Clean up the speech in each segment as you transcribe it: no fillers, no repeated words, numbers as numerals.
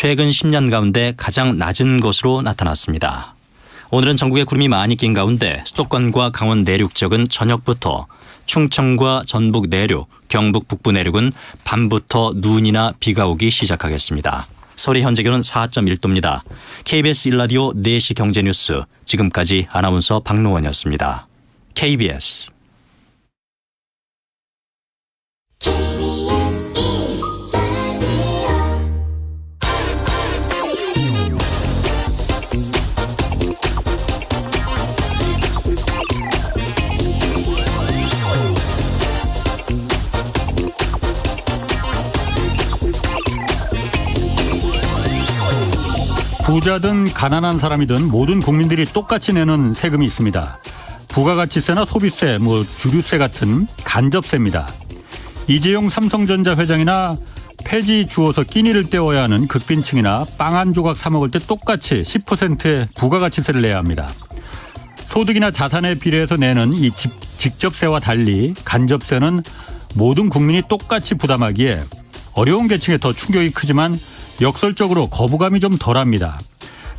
최근 10년 가운데 가장 낮은 것으로 나타났습니다. 오늘은 전국에 구름이 많이 낀 가운데 수도권과 강원 내륙 지역은 저녁부터, 충청과 전북 내륙, 경북 북부 내륙은 밤부터 눈이나 비가 오기 시작하겠습니다. 서울의 현재 기온은 4.1도입니다. KBS 1라디오 4시 경제뉴스, 지금까지 아나운서 박노원이었습니다. KBS 부자든 가난한 사람이든 모든 국민들이 똑같이 내는 세금이 있습니다. 부가가치세나 소비세, 주류세 같은 간접세입니다. 이재용 삼성전자 회장이나 폐지 주워서 끼니를 때워야 하는 극빈층이나 빵 한 조각 사 먹을 때 똑같이 10%의 부가가치세를 내야 합니다. 소득이나 자산에 비례해서 내는 이 직접세와 달리 간접세는 모든 국민이 똑같이 부담하기에 어려운 계층에 더 충격이 크지만 역설적으로 거부감이 좀 덜합니다.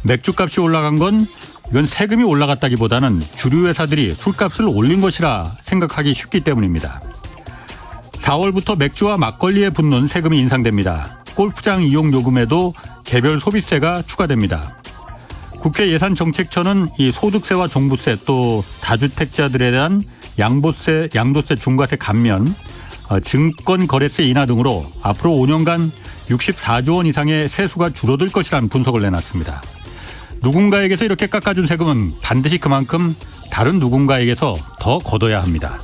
맥주값이 올라간 건 이건 세금이 올라갔다기보다는 주류 회사들이 술값을 올린 것이라 생각하기 쉽기 때문입니다. 4월부터 맥주와 막걸리에 붙는 세금이 인상됩니다. 골프장 이용 요금에도 개별 소비세가 추가됩니다. 국회 예산정책처는 이 소득세와 종부세 또 다주택자들에 대한 양도세 중과세 감면, 증권거래세 인하 등으로 앞으로 5년간 64조 원 이상의 세수가 줄어들 것이라는 분석을 내놨습니다. 누군가에게서 이렇게 깎아준 세금은 반드시 그만큼 다른 누군가에게서 더 걷어야 합니다.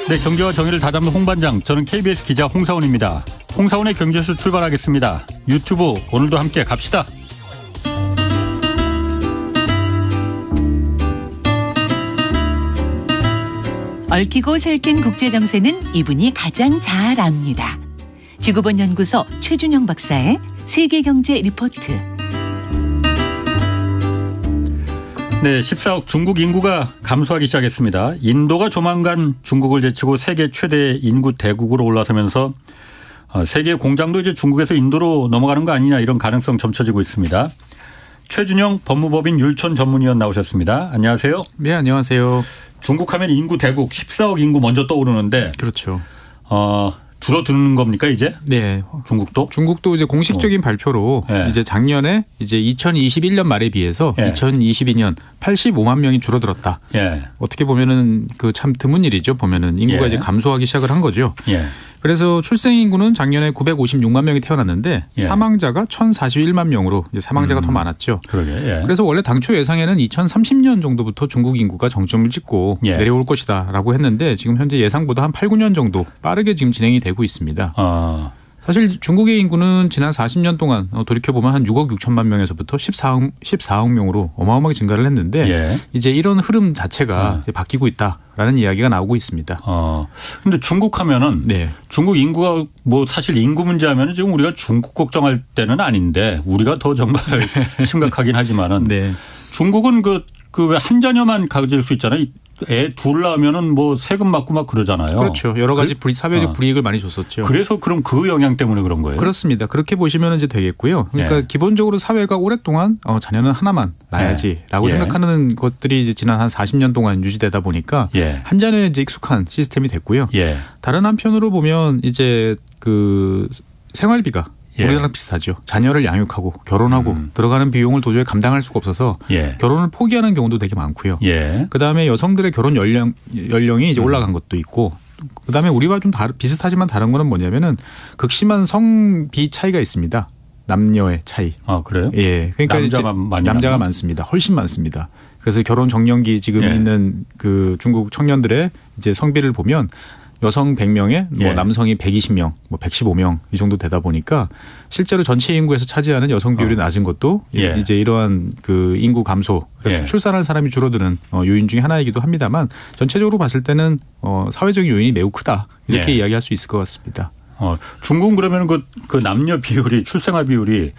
네, 경제와 정의를 다잡는 홍반장, 저는 KBS 기자 홍사원입니다. 홍사원의 경제수 출발하겠습니다. 유튜브 오늘도 함께 갑시다. 얽히고 설킨 국제정세는 이분이 가장 잘 압니다. 지구본 연구소 최준영 박사의 세계경제 리포트. 네, 14억 중국 인구가 감소하기 시작했습니다. 인도가 조만간 중국을 제치고 세계 최대 인구 대국으로 올라서면서 세계 공장도 이제 중국에서 인도로 넘어가는 거 아니냐 이런 가능성 점쳐지고 있습니다. 최준영 법무법인 율촌 전문위원 나오셨습니다. 안녕하세요. 네, 안녕하세요. 중국 하면 인구 대국 14억 인구 먼저 떠오르는데 그렇죠. 줄어드는 겁니까 이제? 네. 중국도 이제 공식적인 발표로 네. 이제 작년에 이제 2021년 말에 비해서 2022년 85만 명이 줄어들었다. 어떻게 보면은 그 참 드문 일이죠. 보면은 인구가 이제 감소하기 시작을 한 거죠. 그래서 출생 인구는 작년에 956만 명이 태어났는데 사망자가 1,041만 명으로 이제 사망자가 더 많았죠. 그래서 원래 당초 예상에는 2030년 정도부터 중국 인구가 정점을 찍고 내려올 것이다라고 했는데 지금 현재 예상보다 한 8, 9년 정도 빠르게 지금 진행이 되고 있습니다. 사실 중국의 인구는 지난 40년 동안 돌이켜보면 한 6억 6천만 명에서부터 14억 명으로 어마어마하게 증가를 했는데 이제 이런 흐름 자체가 이제 바뀌고 있다라는 이야기가 나오고 있습니다. 근데 중국 하면은 중국 인구가 사실 인구 문제 하면은 지금 우리가 중국 걱정할 때는 아닌데 우리가 더 정말 심각하긴 하지만은 중국은 왜 한 자녀만 가질 수 있잖아요. 애 둘 낳으면은 세금 받고 막 그러잖아요. 그렇죠. 여러 가지 사회적 불이익을 많이 줬었죠. 그래서 그럼 그 영향 때문에 그런 거예요? 그렇습니다. 그렇게 보시면 이제 되겠고요. 그러니까 기본적으로 사회가 오랫동안 자녀는 하나만 낳아야지라고 생각하는 것들이 이제 지난 한 40년 동안 유지되다 보니까 한 자녀에 이제 익숙한 시스템이 됐고요. 다른 한편으로 보면 이제 그 생활비가 우리나라랑 비슷하죠. 자녀를 양육하고 결혼하고 들어가는 비용을 도저히 감당할 수가 없어서 결혼을 포기하는 경우도 되게 많고요. 그다음에 여성들의 결혼 연령이 이제 올라간 것도 있고 그다음에 우리와 좀 비슷하지만 다른 거는 뭐냐면은 극심한 성비 차이가 있습니다. 남녀의 차이. 그래요? 그러니까 남자가 많습니다. 훨씬 많습니다. 그래서 결혼 정년기 지금 있는 그 중국 청년들의 이제 성비를 보면 여성 100명에 남성이 120명, 115명 이 정도 되다 보니까 실제로 전체 인구에서 차지하는 여성 비율이 낮은 것도 이제 이러한 그 인구 감소, 그러니까 출산할 사람이 줄어드는 요인 중에 하나이기도 합니다만 전체적으로 봤을 때는 사회적인 요인이 매우 크다 이렇게 이야기할 수 있을 것 같습니다. 중국은 그러면 그 남녀 비율이 출생아 비율이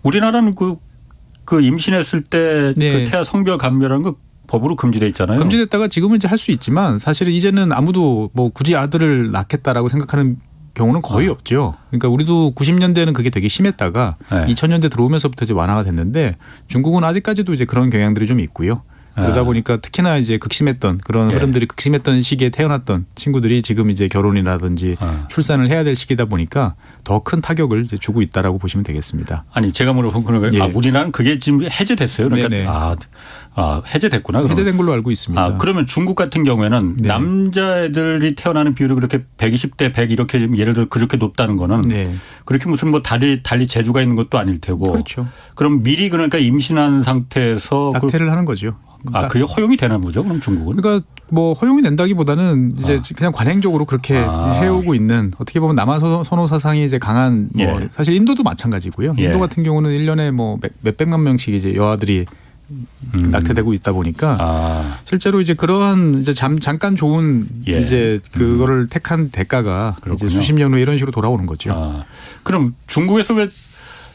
우리나라는 그 임신했을 때 그 태아 성별 감별하는 거 법으로 금지돼 있잖아요. 금지됐다가 지금은 이제 할 수 있지만 사실은 이제는 아무도 굳이 아들을 낳겠다라고 생각하는 경우는 거의 없죠. 그러니까 우리도 90년대는 그게 되게 심했다가 2000년대 들어오면서부터 이제 완화가 됐는데 중국은 아직까지도 이제 그런 경향들이 좀 있고요. 그러다 보니까 특히나 이제 극심했던 그런 흐름들이 극심했던 시기에 태어났던 친구들이 지금 이제 결혼이라든지 출산을 해야 될 시기다 보니까 더 큰 타격을 이제 주고 있다라고 보시면 되겠습니다. 아니 제가 물어본 거는 우리나라는 그게 지금 해제됐어요. 그러니까 해제됐구나. 그럼. 해제된 걸로 알고 있습니다. 그러면 중국 같은 경우에는 남자애들이 태어나는 비율이 그렇게 120대 100 이렇게 예를 들어 그렇게 높다는 거는 그렇게 무슨 뭐 달리 재주가 있는 것도 아닐 테고. 그렇죠. 그럼 미리 그러니까 임신한 상태에서 낙태를 하는 거죠. 그게 허용이 되나 보죠, 그럼 중국은? 그러니까 뭐 허용이 된다기보다는 이제 그냥 관행적으로 그렇게 해오고 있는 어떻게 보면 남아 선호 사상이 이제 강한 뭐 사실 인도도 마찬가지고요. 인도 같은 경우는 1년에 뭐 몇백만 명씩 이제 여아들이 낙태되고 있다 보니까 실제로 이제 그러한 이제 잠깐 좋은 이제 그거를 택한 대가가 이제 수십 년 후에 이런 식으로 돌아오는 거죠. 그럼 중국에서 왜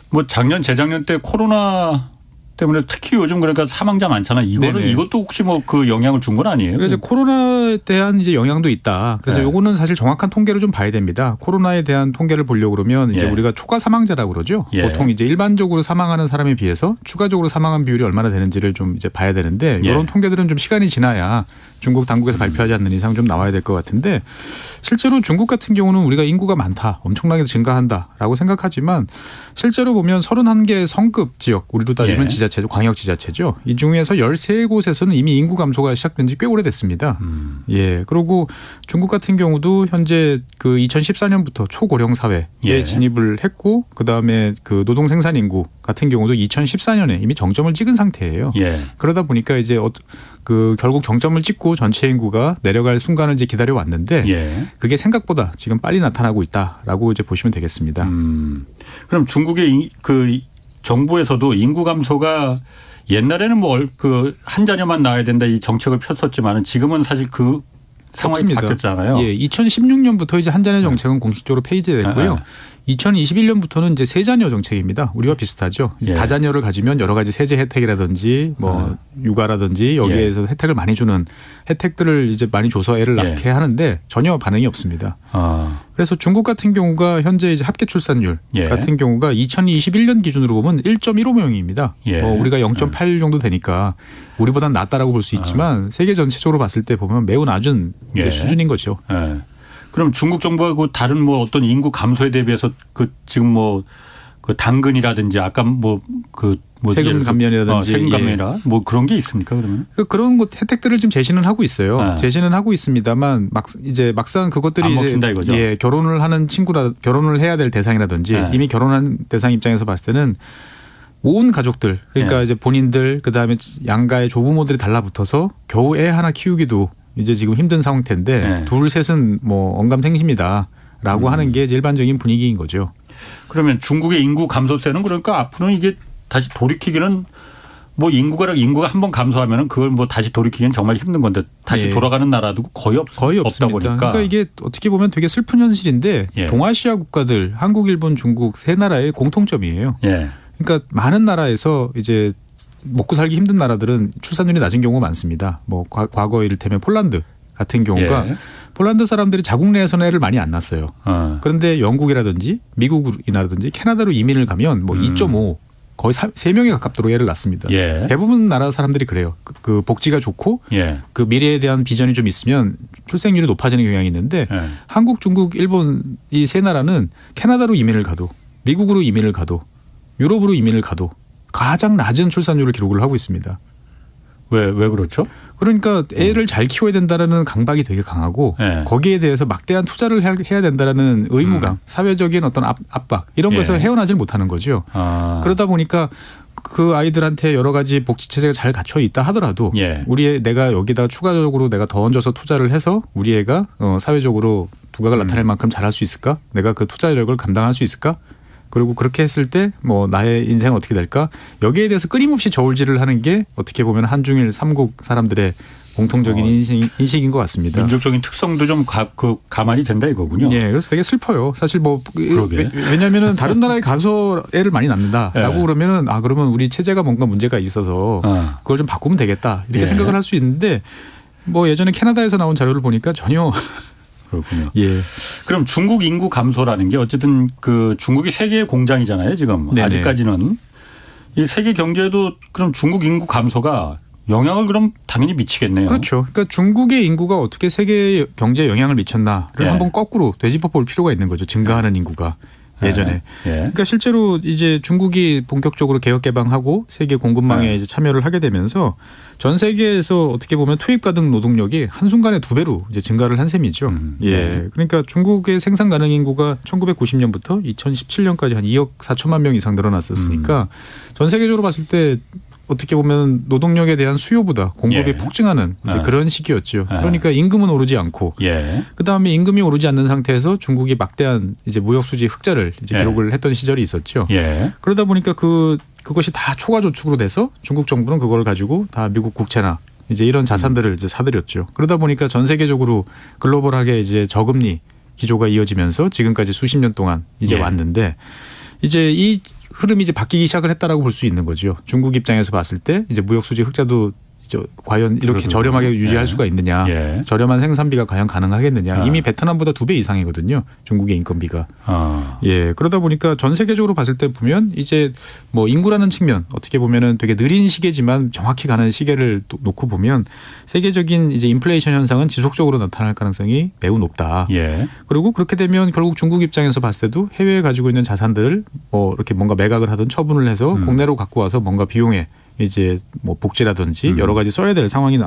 뭐 작년 재작년 때 코로나 때문에 특히 요즘 그러니까 사망자 많잖아. 이것도 혹시 뭐 그 영향을 준 건 아니에요? 그래서 코로나에 대한 이제 영향도 있다. 그래서 요거는 사실 정확한 통계를 좀 봐야 됩니다. 코로나에 대한 통계를 보려고 그러면 이제 우리가 초과 사망자라고 그러죠. 보통 이제 일반적으로 사망하는 사람에 비해서 추가적으로 사망한 비율이 얼마나 되는지를 좀 이제 봐야 되는데 이런 통계들은 좀 시간이 지나야 중국 당국에서 발표하지 않는 이상 좀 나와야 될 것 같은데 실제로 중국 같은 경우는 우리가 인구가 많다. 엄청나게 증가한다라고 생각하지만 실제로 보면 31개 성급 지역 우리로 따지면 지자체죠. 광역지자체죠. 이 중에서 13곳에서는 이미 인구 감소가 시작된 지 꽤 오래됐습니다. 그리고 중국 같은 경우도 현재 그 2014년부터 초고령 사회에 진입을 했고 그다음에 그 노동 생산 인구 같은 경우도 2014년에 이미 정점을 찍은 상태예요. 그러다 보니까 이제 그 결국 정점을 찍고 전체 인구가 내려갈 순간을 이제 기다려 왔는데 그게 생각보다 지금 빨리 나타나고 있다라고 이제 보시면 되겠습니다. 그럼 중국의 그 정부에서도 인구 감소가 옛날에는 뭐 그 한 자녀만 낳아야 된다 이 정책을 폈었지만은 지금은 사실 그 상황이 없습니다. 바뀌었잖아요. 2016년부터 이제 한 자녀 정책은 공식적으로 폐지됐고요. 2021년부터는 이제 세 자녀 정책입니다. 우리와 비슷하죠. 다자녀를 가지면 여러 가지 세제 혜택이라든지 뭐 육아라든지 여기에서 혜택을 많이 주는 혜택들을 이제 많이 줘서 애를 낳게 하는데 전혀 반응이 없습니다. 그래서 중국 같은 경우가 현재 이제 합계 출산율 같은 경우가 2021년 기준으로 보면 1.15명입니다. 우리가 0.8 정도 되니까 우리보다는 낫다라고 볼 수 있지만 세계 전체적으로 봤을 때 보면 매우 낮은 수준인 거죠. 그럼 중국 정부가 그 다른 뭐 어떤 인구 감소에 대비해서 그 지금 뭐 그 당근이라든지 아까 뭐 세금 감면이라든지 세금 감면이라 뭐 그런 게 있습니까 그러면? 그런 것 혜택들을 지금 제시는 하고 있어요. 제시는 하고 있습니다만 막상 그것들이 이제 결혼을 하는 결혼을 해야 될 대상이라든지 이미 결혼한 대상 입장에서 봤을 때는 온 가족들 그러니까 이제 본인들 그다음에 양가의 조부모들이 달라붙어서 겨우 애 하나 키우기도 이제 지금 힘든 상태인데 둘 셋은 뭐 언감생심이다라고 하는 게 일반적인 분위기인 거죠. 그러면 중국의 인구 감소세는 그러니까 앞으로는 이게 다시 돌이키기는 뭐 인구가 한 번 감소하면은 그걸 뭐 다시 돌이키기는 정말 힘든 건데 다시 돌아가는 나라도 거의 없다 보니까. 그러니까 이게 어떻게 보면 되게 슬픈 현실인데 동아시아 국가들 한국, 일본, 중국 세 나라의 공통점이에요. 그러니까 많은 나라에서 이제 먹고 살기 힘든 나라들은 출산율이 낮은 경우가 많습니다. 뭐 과거 이를테면 폴란드 같은 경우가 폴란드 사람들이 자국 내에서는 애를 많이 안 낳았어요. 그런데 영국이라든지 미국이라든지 캐나다로 이민을 가면 뭐 2.5 거의 3명에 가깝도록 애를 낳습니다. 대부분 나라 사람들이 그래요. 그 복지가 좋고 그 미래에 대한 비전이 좀 있으면 출생률이 높아지는 경향이 있는데 한국, 중국, 일본 이 세 나라는 캐나다로 이민을 가도 미국으로 이민을 가도 유럽으로 이민을 가도 가장 낮은 출산율을 기록을 하고 있습니다. 왜 그렇죠? 그러니까 애를 잘 키워야 된다라는 강박이 되게 강하고 거기에 대해서 막대한 투자를 해야 된다라는 의무감, 사회적인 어떤 압박 이런 것에서 헤어나질 못하는 거죠. 그러다 보니까 그 아이들한테 여러 가지 복지 체제가 잘 갖춰 있다 하더라도 내가 여기다 추가적으로 내가 더 얹어서 투자를 해서 우리 애가 사회적으로 두각을 나타낼 만큼 잘할 수 있을까? 내가 그 투자력을 감당할 수 있을까? 그리고 그렇게 했을 때 뭐 나의 인생은 어떻게 될까? 여기에 대해서 끊임없이 저울질을 하는 게 어떻게 보면 한중일 3국 사람들의 공통적인 인식인 것 같습니다. 민족적인 특성도 좀 가만히 된다 이거군요. 그래서 되게 슬퍼요. 사실 뭐 왜냐하면은 다른 나라에 가서 애를 많이 낳는다라고 그러면은 그러면 우리 체제가 뭔가 문제가 있어서 그걸 좀 바꾸면 되겠다 이렇게 생각을 할 수 있는데 뭐 예전에 캐나다에서 나온 자료를 보니까 전혀 그렇군요. 예. 그럼 중국 인구 감소라는 게 어쨌든 그 중국이 세계의 공장이잖아요, 지금. 네네. 아직까지는. 이 세계 경제에도 그럼 중국 인구 감소가 영향을 그럼 당연히 미치겠네요. 그렇죠. 그러니까 중국의 인구가 어떻게 세계 경제에 영향을 미쳤나를 예. 한번 거꾸로 되짚어 볼 필요가 있는 거죠. 증가하는 인구가. 예전에. 예. 그러니까 실제로 이제 중국이 본격적으로 개혁 개방하고 세계 공급망에 이제 참여를 하게 되면서 전 세계에서 어떻게 보면 투입가능 노동력이 한순간에 2배로 이제 증가를 한 셈이죠. 예. 그러니까 중국의 생산 가능 인구가 1990년부터 2017년까지 한 2억 4천만 명 이상 늘어났었으니까 전 세계적으로 봤을 때 어떻게 보면 노동력에 대한 수요보다 공급이 폭증하는 이제 그런 시기였죠. 그러니까 임금은 오르지 않고 그다음에 임금이 오르지 않는 상태에서 중국이 막대한 이제 무역 수지 흑자를 이제 기록을 했던 시절이 있었죠. 그러다 보니까 그것이 다 초과 저축으로 돼서 중국 정부는 그걸 가지고 다 미국 국채나 이제 이런 자산들을 이제 사들였죠. 그러다 보니까 전 세계적으로 글로벌하게 이제 저금리 기조가 이어지면서 지금까지 수십 년 동안 이제 왔는데 이제 이 흐름이 이제 바뀌기 시작을 했다라고 볼 수 있는 거죠. 중국 입장에서 봤을 때 이제 무역 수지 흑자도 과연 이렇게 저렴하게 유지할 수가 있느냐. 저렴한 생산비가 과연 가능하겠느냐. 이미 베트남보다 2배 이상이거든요. 중국의 인건비가. 예. 그러다 보니까 전 세계적으로 봤을 때 보면 이제 뭐 인구라는 측면 어떻게 보면은 되게 느린 시계지만 정확히 가는 시계를 놓고 보면 세계적인 이제 인플레이션 현상은 지속적으로 나타날 가능성이 매우 높다. 그리고 그렇게 되면 결국 중국 입장에서 봤을 때도 해외에 가지고 있는 자산들을 뭐 이렇게 뭔가 매각을 하든 처분을 해서 국내로 갖고 와서 뭔가 비용에 이제 뭐 복지라든지 여러 가지 써야 될 상황이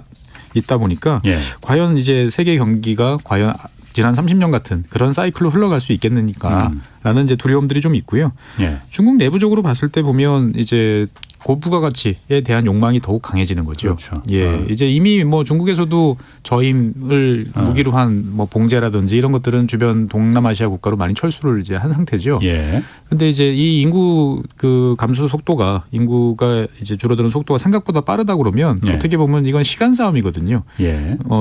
있다 보니까 과연 이제 세계 경기가 과연 지난 30년 같은 그런 사이클로 흘러갈 수 있겠느니까라는 이제 두려움들이 좀 있고요. 중국 내부적으로 봤을 때 보면 이제 고부가가치에 대한 욕망이 더욱 강해지는 거죠. 그렇죠. 예, 이제 이미 뭐 중국에서도 저임을 무기로 한 뭐 봉제라든지 이런 것들은 주변 동남아시아 국가로 많이 철수를 이제 한 상태죠. 근데 이제 이 인구 그 감소 속도가 인구가 이제 줄어드는 속도가 생각보다 빠르다 그러면 어떻게 보면 이건 시간 싸움이거든요.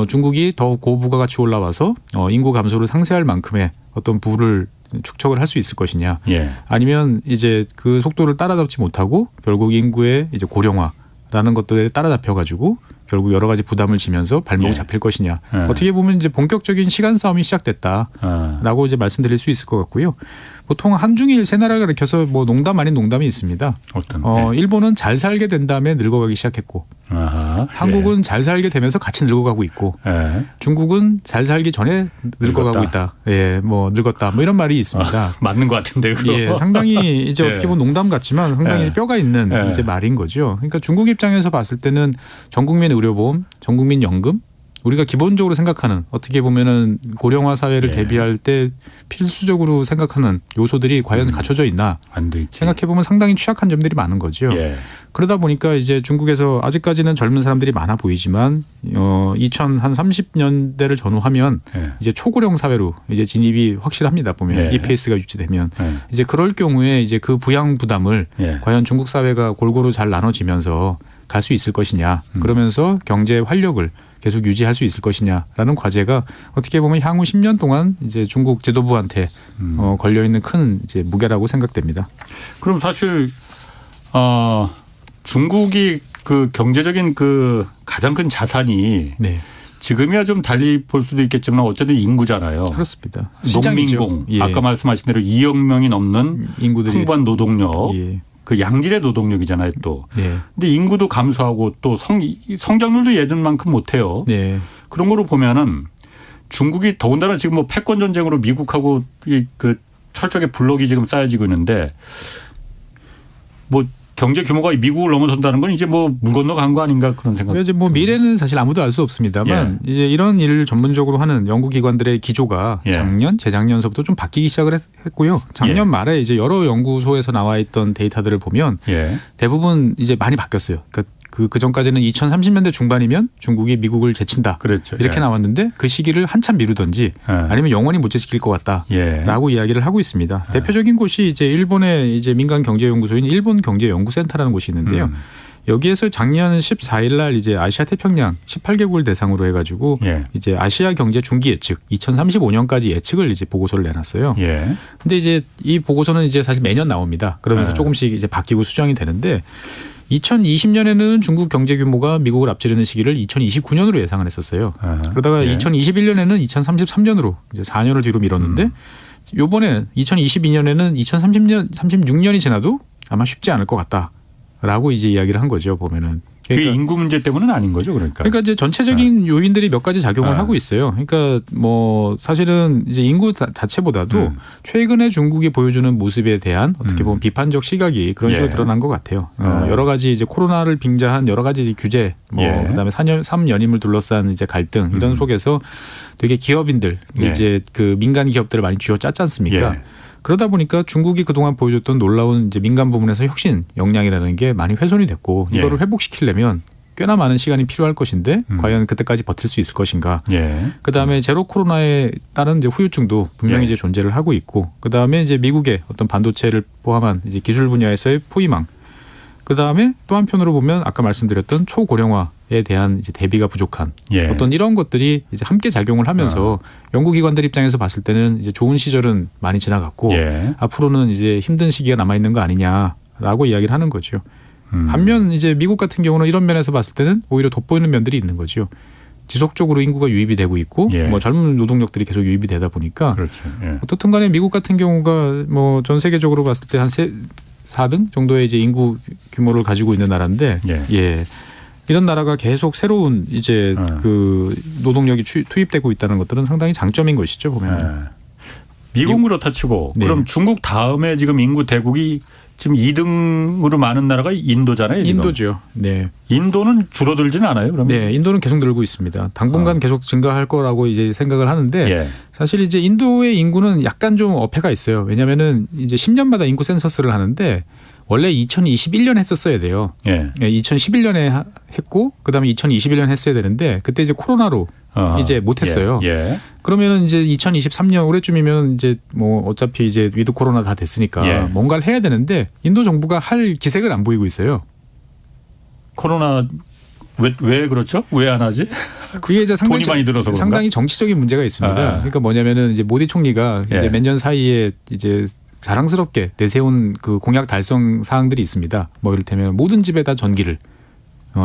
중국이 더 고부가가치 올라와서 인구 감소를 상쇄할 만큼의 어떤 부를 축적을 할 수 있을 것이냐, 아니면 이제 그 속도를 따라잡지 못하고 결국 인구의 이제 고령화라는 것들에 따라잡혀 가지고 결국 여러 가지 부담을 지면서 발목이 잡힐 것이냐. 어떻게 보면 이제 본격적인 시간 싸움이 시작됐다라고 이제 말씀드릴 수 있을 것 같고요. 보통 한중일 세 나라가 가리켜서 뭐 농담 아닌 농담이 있습니다. 일본은 잘 살게 된 다음에 늙어가기 시작했고, 한국은 잘 살게 되면서 같이 늙어가고 있고, 중국은 잘 살기 전에 늙어가고 있다. 예, 뭐 늙었다. 뭐 이런 말이 있습니다. 맞는 것 같은데, 그거. 예, 상당히 이제 어떻게 보면 농담 같지만 상당히 뼈가 있는 이제 말인 거죠. 그러니까 중국 입장에서 봤을 때는 전국민 의료보험, 전국민 연금, 우리가 기본적으로 생각하는 어떻게 보면은 고령화 사회를 대비할 때 필수적으로 생각하는 요소들이 과연 갖춰져 있나 생각해 보면 상당히 취약한 점들이 많은 거죠. 그러다 보니까 이제 중국에서 아직까지는 젊은 사람들이 많아 보이지만 2030년대를 전후하면 이제 초고령 사회로 이제 진입이 확실합니다. 보면 이 페이스가 유지되면 이제 그럴 경우에 이제 그 부양 부담을 과연 중국 사회가 골고루 잘 나눠지면서 갈 수 있을 것이냐, 그러면서 경제 활력을 계속 유지할 수 있을 것이냐라는 과제가 어떻게 보면 향후 10년 동안 이제 중국 지도부한테 걸려 있는 큰 이제 무게라고 생각됩니다. 그럼 사실 중국이 그 경제적인 그 가장 큰 자산이 지금이야 좀 달리 볼 수도 있겠지만 어쨌든 인구잖아요. 그렇습니다. 농민공, 아까 말씀하신 대로 2억 명이 넘는 인구들이 풍부한 노동력. 그 양질의 노동력이잖아요, 또. 근데 인구도 감소하고 또 성장률도 예전만큼 못해요. 그런 거로 보면은 중국이 더군다나 지금 뭐 패권 전쟁으로 미국하고 그 철저하게 블록이 지금 쌓여지고 있는데 뭐 경제 규모가 미국을 넘어선다는 건 이제 뭐 물 건너간 거 아닌가 그런 생각. 이제 뭐 미래는 사실 아무도 알 수 없습니다만 이제 이런 일을 전문적으로 하는 연구기관들의 기조가 작년, 재작년서부터 좀 바뀌기 시작을 했고요. 작년 말에 이제 여러 연구소에서 나와 있던 데이터들을 보면 대부분 이제 많이 바뀌었어요. 그러니까 그 전까지는 2030년대 중반이면 중국이 미국을 제친다. 그렇죠. 이렇게 나왔는데 그 시기를 한참 미루든지 아니면 영원히 못 제칠 것 같다라고 이야기를 하고 있습니다. 대표적인 곳이 이제 일본의 이제 민간 경제연구소인 일본 경제연구센터라는 곳이 있는데요. 여기에서 작년 14일 날 이제 아시아 태평양 18개국을 대상으로 해가지고 이제 아시아 경제 중기 예측 2035년까지 예측을 이제 보고서를 내놨어요. 근데 이제 이 보고서는 이제 사실 매년 나옵니다. 그러면서 조금씩 이제 바뀌고 수정이 되는데 2020년에는 중국 경제 규모가 미국을 앞지르는 시기를 2029년으로 예상을 했었어요. 그러다가 예. 2021년에는 2033년으로 이제 4년을 뒤로 미뤘는데 요번에 2022년에는 2036년이 지나도 아마 쉽지 않을 것 같다라고 이제 이야기를 한 거죠. 보면은. 그게 인구 문제 때문은 아닌 거죠, 그러니까. 그러니까 이제 전체적인 요인들이 몇 가지 작용을 하고 있어요. 그러니까 뭐 사실은 이제 인구 자체보다도 최근에 중국이 보여주는 모습에 대한 어떻게 보면 비판적 시각이 그런 식으로 드러난 것 같아요. 여러 가지 이제 코로나를 빙자한 여러 가지 규제, 뭐 그다음에 3연임을 둘러싼 이제 갈등 이런 속에서 되게 기업인들 이제 그 민간 기업들을 많이 쥐어짰지 않습니까? 그러다 보니까 중국이 그동안 보여줬던 놀라운 이제 민간 부문에서 혁신 역량이라는 게 많이 훼손이 됐고 이거를 회복시키려면 꽤나 많은 시간이 필요할 것인데 과연 그때까지 버틸 수 있을 것인가. 그다음에 제로 코로나에 따른 이제 후유증도 분명히 이제 존재를 하고 있고 그다음에 이제 미국의 어떤 반도체를 포함한 이제 기술 분야에서의 포위망. 그다음에 또 한편으로 보면 아까 말씀드렸던 초고령화에 대한 이제 대비가 부족한 어떤 이런 것들이 이제 함께 작용을 하면서 연구기관들 입장에서 봤을 때는 이제 좋은 시절은 많이 지나갔고 앞으로는 이제 힘든 시기가 남아 있는 거 아니냐라고 이야기를 하는 거죠. 반면 이제 미국 같은 경우는 이런 면에서 봤을 때는 오히려 돋보이는 면들이 있는 거죠. 지속적으로 인구가 유입이 되고 있고 뭐 젊은 노동력들이 계속 유입이 되다 보니까 어떻든 간에 미국 같은 경우가 뭐 전 세계적으로 봤을 때 한 4등 정도의 이제 인구 규모를 가지고 있는 나라인데 이런 나라가 계속 새로운 이제 그 노동력이 투입되고 있다는 것들은 상당히 장점인 것이죠 보면. 미국은 그렇다 치고 그럼 중국 다음에 지금 인구 대국이 지금 2등으로 많은 나라가 인도잖아요. 지금. 인도죠. 네. 인도는 줄어들진 않아요. 그러면? 네, 인도는 계속 늘고 있습니다. 당분간 계속 증가할 거라고 이제 생각을 하는데 사실 이제 인도의 인구는 약간 좀 어폐가 있어요. 왜냐하면은 이제 10년마다 인구 센서스를 하는데 원래 2021년 했었어야 돼요. 2011년에 했고 그다음에 2021년 했어야 되는데 그때 이제 코로나로 이제 못했어요. 그러면은 이제 2023년 올해쯤이면 이제 뭐 어차피 이제 위드 코로나 다 됐으니까 뭔가를 해야 되는데 인도 정부가 할 기색을 안 보이고 있어요. 코로나 왜 그렇죠? 왜 안 하지? 그게 이제 돈이 많이 들어서 상당히 정치적인 문제가 있습니다. 그러니까 뭐냐면은 이제 모디 총리가 이제 몇 년 사이에 이제 자랑스럽게 내세운 그 공약 달성 사항들이 있습니다. 뭐 이를테면 모든 집에 다 전기를,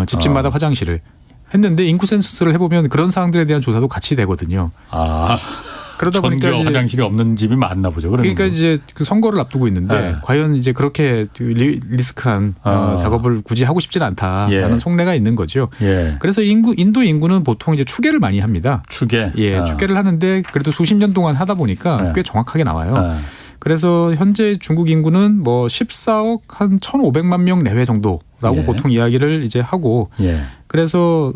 집집마다 화장실을 했는데 인구 센서스를 해보면 그런 사항들에 대한 조사도 같이 되거든요. 그러다 보니까 전기와 화장실이 없는 집이 많나 보죠. 그러니까 이제 그 선거를 앞두고 있는데 과연 이제 그렇게 리스크한 작업을 굳이 하고 싶지는 않다라는 속내가 있는 거죠. 그래서 인도 인구는 보통 이제 추계를 많이 합니다. 추계를 하는데 그래도 수십 년 동안 하다 보니까 꽤 정확하게 나와요. 그래서 현재 중국 인구는 뭐 14억 한 1,500만 명 내외 정도라고 보통 이야기를 이제 하고 그래서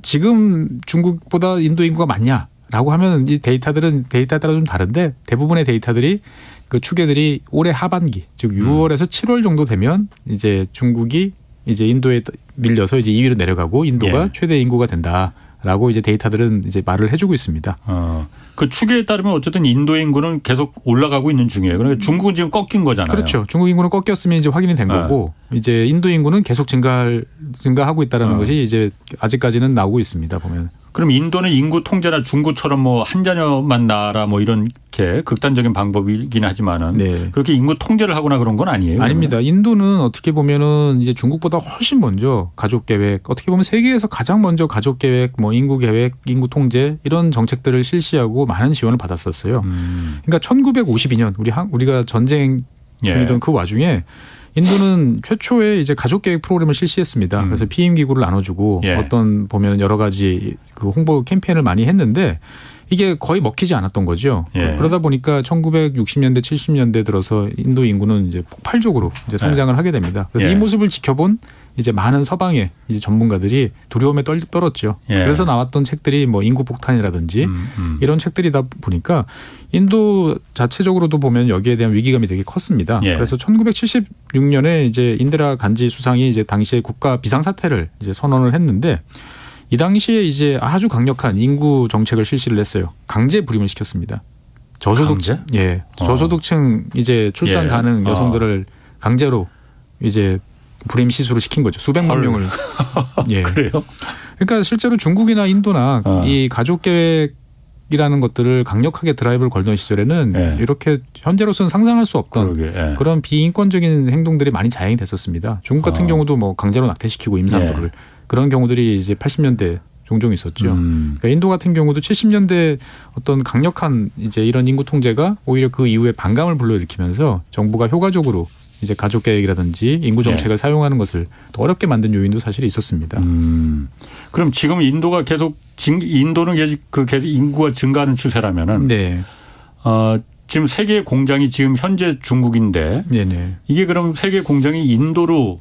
지금 중국보다 인도 인구가 많냐라고 하면 이 데이터들은 데이터에 따라 좀 다른데 대부분의 데이터들이 그 추계들이 올해 하반기 즉 6월에서 7월 정도 되면 이제 중국이 이제 인도에 밀려서 이제 2위로 내려가고 인도가 최대 인구가 된다라고 이제 데이터들은 이제 말을 해주고 있습니다. 그 추계에 따르면 어쨌든 인도 인구는 계속 올라가고 있는 중이에요. 그러니까 중국은 지금 꺾인 거잖아요. 그렇죠. 중국 인구는 꺾였으면 이제 확인이 된 거고 이제 인도 인구는 계속 증가하고 있다는 것이 이제 아직까지는 나오고 있습니다. 보면. 그럼 인도는 인구 통제나 중국처럼 뭐 한 자녀만 낳아라 뭐 이렇게 극단적인 방법이긴 하지만은 그렇게 인구 통제를 하거나 그런 건 아니에요. 아닙니다. 그러면? 인도는 어떻게 보면은 이제 중국보다 훨씬 먼저 가족 계획, 어떻게 보면 세계에서 가장 먼저 가족 계획, 뭐 인구 계획, 인구 통제 이런 정책들을 실시하고 많은 지원을 받았었어요. 그러니까 1952년 우리가 전쟁 중이던 그 와중에 인도는 최초의 이제 가족 계획 프로그램을 실시했습니다. 그래서 피임 기구를 나눠주고 어떤 보면 여러 가지 그 홍보 캠페인을 많이 했는데 이게 거의 먹히지 않았던 거죠. 그러다 보니까 1960년대 70년대 들어서 인도 인구는 이제 폭발적으로 이제 성장을 하게 됩니다. 그래서 이 모습을 지켜본 이제 많은 서방의 이제 전문가들이 두려움에 떨었죠. 그래서 나왔던 책들이 뭐 인구 폭탄이라든지 이런 책들이다 보니까 인도 자체적으로도 보면 여기에 대한 위기감이 되게 컸습니다. 그래서 1976년에 이제 인디라 간지 수상이 이제 당시에 국가 비상사태를 이제 선언을 했는데 이 당시에 이제 아주 강력한 인구 정책을 실시를 했어요. 강제 불임을 시켰습니다. 저소득층, 저소득층 이제 출산 가능 여성들을 강제로 이제 불임 시수로 시킨 거죠. 수백만 명을. 그래요? 그러니까 실제로 중국이나 인도나 이 가족 계획 이라는 것들을 강력하게 드라이브를 걸던 시절에는 예. 이렇게 현재로서는 상상할 수 없던 그러게, 예. 그런 비인권적인 행동들이 많이 자행이 됐었습니다. 중국 같은 경우도 뭐 강제로 낙태시키고 임산부를 예. 그런 경우들이 이제 80년대 종종 있었죠. 그러니까 인도 같은 경우도 70년대 어떤 강력한 이제 이런 인구 통제가 오히려 그 이후에 반감을 불러일으키면서 정부가 효과적으로 이제 가족 계획이라든지 인구 정책을 예. 사용하는 것을 더 어렵게 만든 요인도 사실 있었습니다. 그럼 지금 인도가 계속 인도는 계속 인구가 증가하는 추세라면은 네. 지금 세계 공장이 지금 현재 중국인데 네네. 이게 그럼 세계 공장이 인도로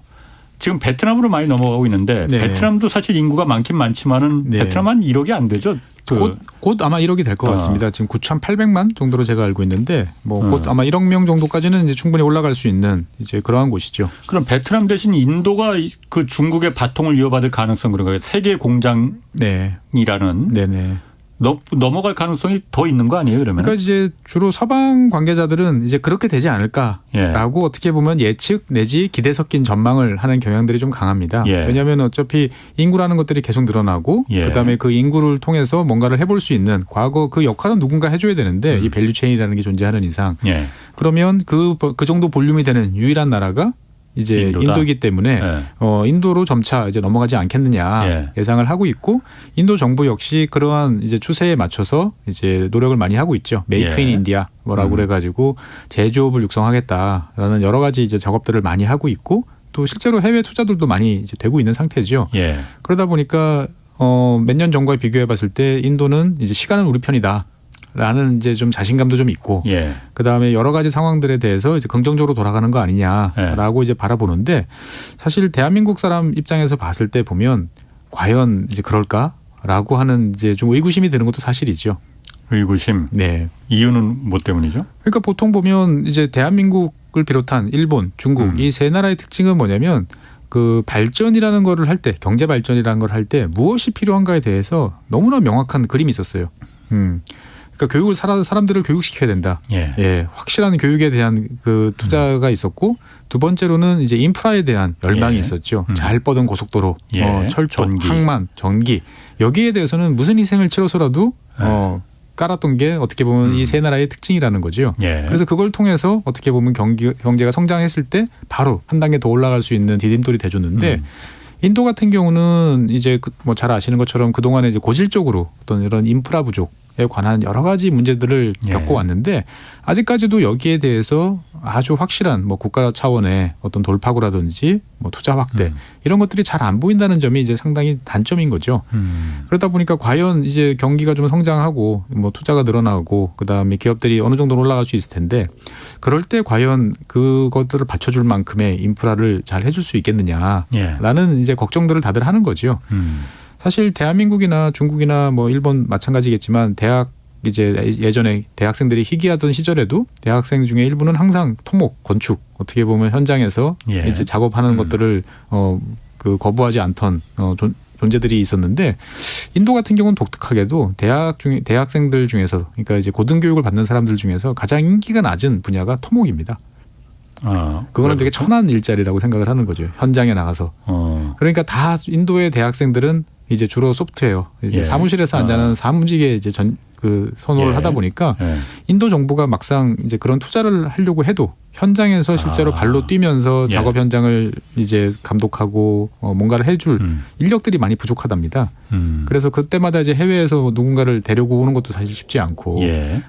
지금 베트남으로 많이 넘어가고 있는데 네. 베트남도 사실 인구가 많긴 많지만은 네. 베트남 한 1억이 안 되죠. 곧 아마 1억이 될 것 같습니다. 지금 9,800만 정도로 제가 알고 있는데 뭐 곧 아마 1억 명 정도까지는 이제 충분히 올라갈 수 있는 이제 그러한 곳이죠. 그럼 베트남 대신 인도가 그 중국의 바통을 이어받을 가능성 그런가요? 세계 공장이라는 네네. 넘어갈 가능성이 더 있는 거 아니에요? 그러면? 그러니까 이제 주로 서방 관계자들은 이제 그렇게 되지 않을까라고 어떻게 보면 예측 내지 기대 섞인 전망을 하는 경향들이 좀 강합니다. 왜냐하면 어차피 인구라는 것들이 계속 늘어나고 그다음에 그 인구를 통해서 뭔가를 해볼 수 있는 과거 그 역할은 누군가 해줘야 되는데 이 밸류체인이라는 게 존재하는 이상 그러면 그 정도 볼륨이 되는 유일한 나라가 이제 인도이기 때문에 인도로 점차 이제 넘어가지 않겠느냐 예상을 하고 있고 인도 정부 역시 그러한 이제 추세에 맞춰서 이제 노력을 많이 하고 있죠. 메이크 인 인디아 뭐라고 그래가지고 제조업을 육성하겠다라는 여러 가지 이제 작업들을 많이 하고 있고 또 실제로 해외 투자들도 많이 이제 되고 있는 상태죠. 그러다 보니까 몇 년 전과 비교해봤을 때 인도는 이제 시간은 우리 편이다. 라는 이제 좀 자신감도 좀 있고 그 다음에 여러 가지 상황들에 대해서 이제 긍정적으로 돌아가는 거 아니냐라고 이제 바라보는데 사실 대한민국 사람 입장에서 봤을 때 보면 과연 이제 그럴까라고 하는 이제 좀 의구심이 드는 것도 사실이죠. 의구심. 네. 이유는 뭐 때문이죠? 그러니까 보통 보면 이제 대한민국을 비롯한 일본, 중국 이 세 나라의 특징은 뭐냐면 그 발전이라는 거를 할 때 경제 발전이라는 걸 할 때 무엇이 필요한가에 대해서 너무나 명확한 그림이 있었어요. 그러니까 교육을 사람들을 교육시켜야 된다. 확실한 교육에 대한 그 투자가 있었고 두 번째로는 이제 인프라에 대한 열망이 있었죠. 잘 뻗은 고속도로, 철도, 전기. 항만, 전기 여기에 대해서는 무슨 희생을 치러서라도 깔았던 게 어떻게 보면 이 세 나라의 특징이라는 거죠. 그래서 그걸 통해서 어떻게 보면 경제가 성장했을 때 바로 한 단계 더 올라갈 수 있는 디딤돌이 돼줬는데. 인도 같은 경우는 이제 뭐 잘 아시는 것처럼 그동안에 이제 고질적으로 어떤 이런 인프라 부족에 관한 여러 가지 문제들을 겪어왔는데 아직까지도 여기에 대해서 아주 확실한 뭐 국가 차원의 어떤 돌파구라든지 뭐 투자 확대 이런 것들이 잘 안 보인다는 점이 이제 상당히 단점인 거죠. 그러다 보니까 과연 이제 경기가 좀 성장하고 뭐 투자가 늘어나고 그다음에 기업들이 어느 정도 올라갈 수 있을 텐데 그럴 때 과연 그것들을 받쳐줄 만큼의 인프라를 잘 해줄 수 있겠느냐라는 이제 걱정들을 다들 하는 거죠. 사실 대한민국이나 중국이나 뭐 일본 마찬가지겠지만 대학 이제 예전에 대학생들이 희귀하던 시절에도 대학생 중에 일부는 항상 토목, 건축 어떻게 보면 현장에서 이제 작업하는 것들을 그 거부하지 않던 존재들이 있었는데 인도 같은 경우는 독특하게도 대학생들 중에서 그러니까 이제 고등교육을 받는 사람들 중에서 가장 인기가 낮은 분야가 토목입니다. 그거는 되게 천한 일자리라고 생각을 하는 거죠. 현장에 나가서. 그러니까 다 인도의 대학생들은 이제 주로 소프트웨어, 이제 사무실에서 앉아는 사무직에 이제 그 선호를 하다 보니까 인도 정부가 막상 이제 그런 투자를 하려고 해도 현장에서 실제로 발로 뛰면서 작업 현장을 이제 감독하고 뭔가를 해줄 인력들이 많이 부족하답니다. 그래서 그때마다 이제 해외에서 누군가를 데리고 오는 것도 사실 쉽지 않고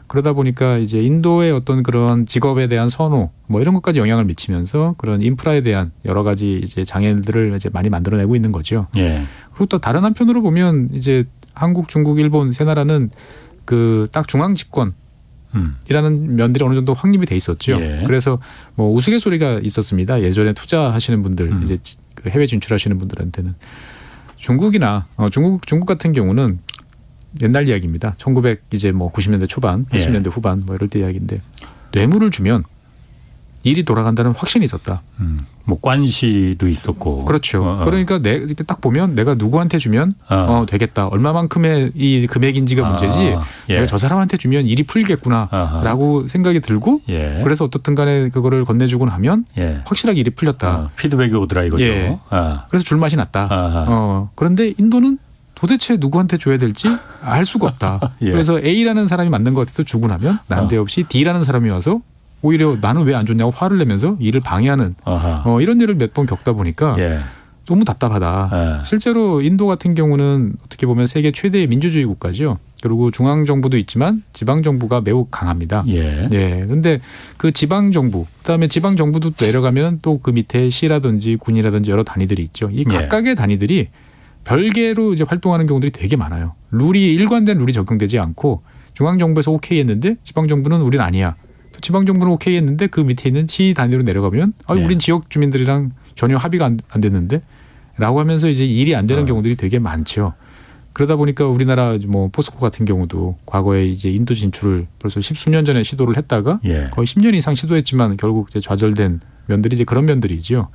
그러다 보니까 이제 인도의 어떤 그런 직업에 대한 선호 뭐 이런 것까지 영향을 미치면서 그런 인프라에 대한 여러 가지 이제 장애들을 이제 많이 만들어내고 있는 거죠. 그리고 또 다른 한편으로 보면 이제 한국, 중국, 일본 세 나라는 그 딱 중앙 집권 이라는 면들이 어느 정도 확립이 돼 있었죠. 그래서 뭐 우스갯소리가 있었습니다. 예전에 투자하시는 분들 이제 그 해외 진출하시는 분들한테는 중국이나 중국 같은 경우는 옛날 이야기입니다. 1900 이제 뭐 90년대 초반, 80년대 후반 뭐 이럴 때 이야기인데 뇌물을 주면 일이 돌아간다는 확신이 있었다. 뭐 관시도 있었고. 그렇죠. 그러니까 딱 보면 내가 누구한테 주면 되겠다. 얼마만큼의 이 금액인지가 문제지. 내가 저 사람한테 주면 일이 풀리겠구나라고 생각이 들고 그래서 어떻든 간에 그거를 건네주고 나면 확실하게 일이 풀렸다. 피드백이 오더라 이거죠. 그래서 줄맛이 났다. 그런데 인도는 도대체 누구한테 줘야 될지 알 수가 없다. 예. 그래서 A라는 사람이 만든 것 같아서 주고 나면 난데없이 D라는 사람이 와서 오히려 나는 왜 안 줬냐고 화를 내면서 일을 방해하는 이런 일을 몇 번 겪다 보니까 예. 너무 답답하다. 실제로 인도 같은 경우는 어떻게 보면 세계 최대의 민주주의 국가죠. 그리고 중앙 정부도 있지만 지방 정부가 매우 강합니다. 예. 예. 근데 그 지방 정부, 그다음에 지방 정부도 내려가면 또 그 밑에 시라든지 군이라든지 여러 단위들이 있죠. 이 각각의 단위들이 별개로 이제 활동하는 경우들이 되게 많아요. 일관된 룰이 적용되지 않고 중앙 정부에서 오케이 했는데 지방 정부는 우린 아니야. 또 지방 정부는 오케이 했는데 그 밑에 있는 시 단위로 내려가면 우린 지역 주민들이랑 전혀 합의가 안 됐는데 라고 하면서 이제 일이 안 되는 경우들이 되게 많죠. 그러다 보니까 우리나라 뭐 포스코 같은 경우도 과거에 이제 인도 진출을 벌써 10수년 전에 시도를 했다가 거의 10년 이상 시도했지만 결국 이제 좌절된 면들이 이제 그런 면들이죠.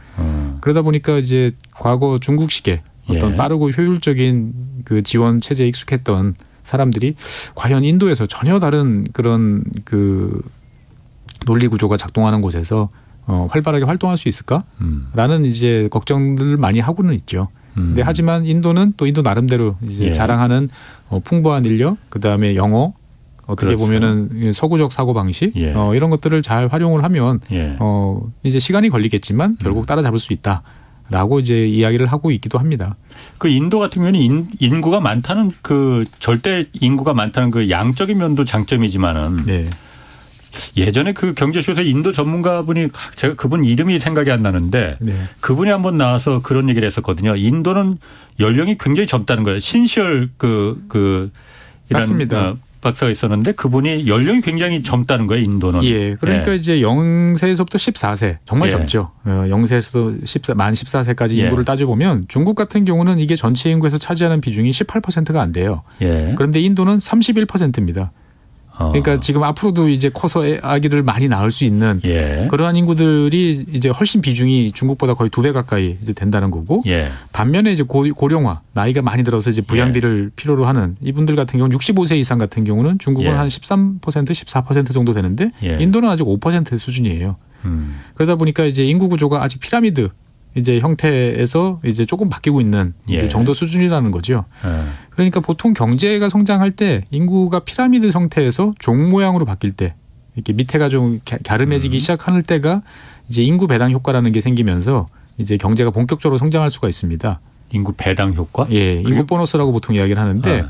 그러다 보니까 이제 과거 중국식의 어떤 빠르고 효율적인 그 지원 체제에 익숙했던 사람들이 과연 인도에서 전혀 다른 그런 그 논리 구조가 작동하는 곳에서 활발하게 활동할 수 있을까라는 이제 걱정들을 많이 하고는 있죠. 근데 하지만 인도는 또 인도 나름대로 이제 자랑하는 풍부한 인력, 그 다음에 영어, 어떻게 보면은 서구적 사고 방식 이런 것들을 잘 활용을 하면 이제 시간이 걸리겠지만 결국 따라잡을 수 있다라고 이제 이야기를 하고 있기도 합니다. 그 인도 같은 경우는 인구가 많다는 그 절대 인구가 많다는 그 양적인 면도 장점이지만은. 예전에 그 경제쇼에서 인도 전문가분이 제가 그분 이름이 생각이 안 나는데 그분이 한번 나와서 그런 얘기를 했었거든요. 인도는 연령이 굉장히 젊다는 거예요. 신시얼 이런 맞습니다. 박사가 있었는데 그분이 연령이 굉장히 젊다는 거예요. 인도는. 예. 그러니까 이제 0세에서부터 14세 정말 젊죠. 0세에서도 만 14세까지 인구를 따져보면 중국 같은 경우는 이게 전체 인구에서 차지하는 비중이 18%가 안 돼요. 그런데 인도는 31%입니다. 그러니까 지금 앞으로도 이제 커서 아기를 많이 낳을 수 있는 그러한 인구들이 이제 훨씬 비중이 중국보다 거의 2배 가까이 이제 된다는 거고 반면에 이제 고령화 나이가 많이 들어서 이제 부양비를 필요로 하는 이분들 같은 경우는 65세 이상 같은 경우는 중국은 한 13% 14% 정도 되는데 인도는 아직 5% 수준이에요. 그러다 보니까 이제 인구 구조가 아직 피라미드 이제 형태에서 이제 조금 바뀌고 있는 이제 정도 수준이라는 거죠. 그러니까 보통 경제가 성장할 때 인구가 피라미드 형태에서 종 모양으로 바뀔 때 이렇게 밑에가 좀 갸름해지기 시작할 때가 이제 인구 배당 효과라는 게 생기면서 이제 경제가 본격적으로 성장할 수가 있습니다. 인구 배당 효과? 예, 인구 보너스라고 보통 이야기를 하는데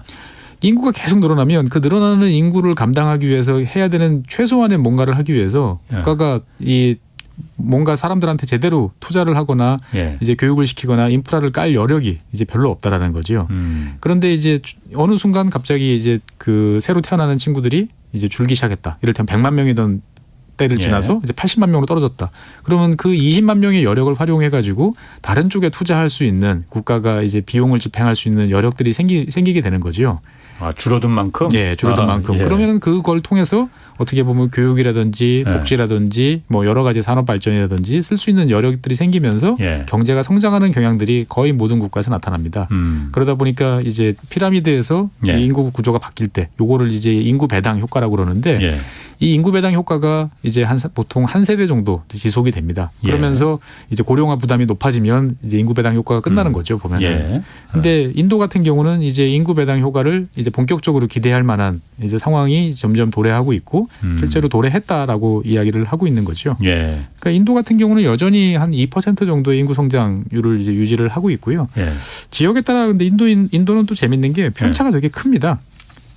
인구가 계속 늘어나면 그 늘어나는 인구를 감당하기 위해서 해야 되는 최소한의 뭔가를 하기 위해서 국가가 이 뭔가 사람들한테 제대로 투자를 하거나 이제 교육을 시키거나 인프라를 깔 여력이 이제 별로 없다라는 거죠. 그런데 이제 어느 순간 갑자기 이제 그 새로 태어나는 친구들이 이제 줄기 시작했다. 이를테면 100만 명이던 때를 지나서 이제 80만 명으로 떨어졌다. 그러면 그 20만 명의 여력을 활용해 가지고 다른 쪽에 투자할 수 있는 국가가 이제 비용을 집행할 수 있는 여력들이 생기게 되는 거죠. 줄어든 만큼? 네, 줄어든 만큼. 그러면 그걸 통해서 어떻게 보면 교육이라든지 복지라든지 뭐 여러 가지 산업 발전이라든지 쓸 수 있는 여력들이 생기면서 경제가 성장하는 경향들이 거의 모든 국가에서 나타납니다. 그러다 보니까 이제 피라미드에서 이 인구 구조가 바뀔 때 요거를 이제 인구 배당 효과라고 그러는데 이 인구 배당 효과가 이제 보통 한 세대 정도 지속이 됩니다. 그러면서 이제 고령화 부담이 높아지면 이제 인구 배당 효과가 끝나는 거죠, 보면은. 근데 인도 같은 경우는 이제 인구 배당 효과를 이제 본격적으로 기대할 만한 이제 상황이 점점 도래하고 있고 실제로 도래했다라고 이야기를 하고 있는 거죠. 그러니까 인도 같은 경우는 여전히 한 2% 정도의 인구 성장률을 이제 유지를 하고 있고요. 지역에 따라 근데 인도는 또 재밌는 게 편차가 되게 큽니다.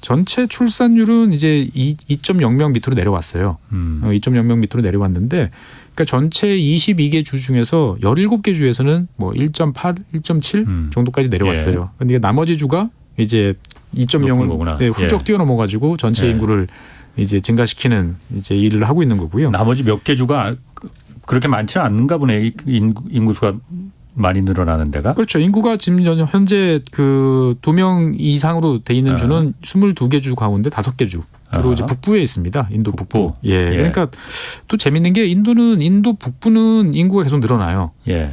전체 출산율은 이제 2.0명 밑으로 내려왔어요. 2.0명 밑으로 내려왔는데, 그러니까 전체 22개 주 중에서 17개 주에서는 뭐 1.8, 1.7 정도까지 내려왔어요. 그런데 나머지 주가 이제 2.0을 훌쩍 뛰어넘어가지고 전체 인구를 이제 증가시키는 이제 일을 하고 있는 거고요. 나머지 몇 개 주가 그렇게 많지는 않는가 보네. 인구수가 많이 늘어나는 데가. 그렇죠. 인구가 지금 현재 그 2명 이상으로 돼 있는 주는 22개 주 가운데 5개 주. 주로 이제 북부에 있습니다. 인도 북부. 그러니까 또 재밌는 게 인도 북부는 인구가 계속 늘어나요.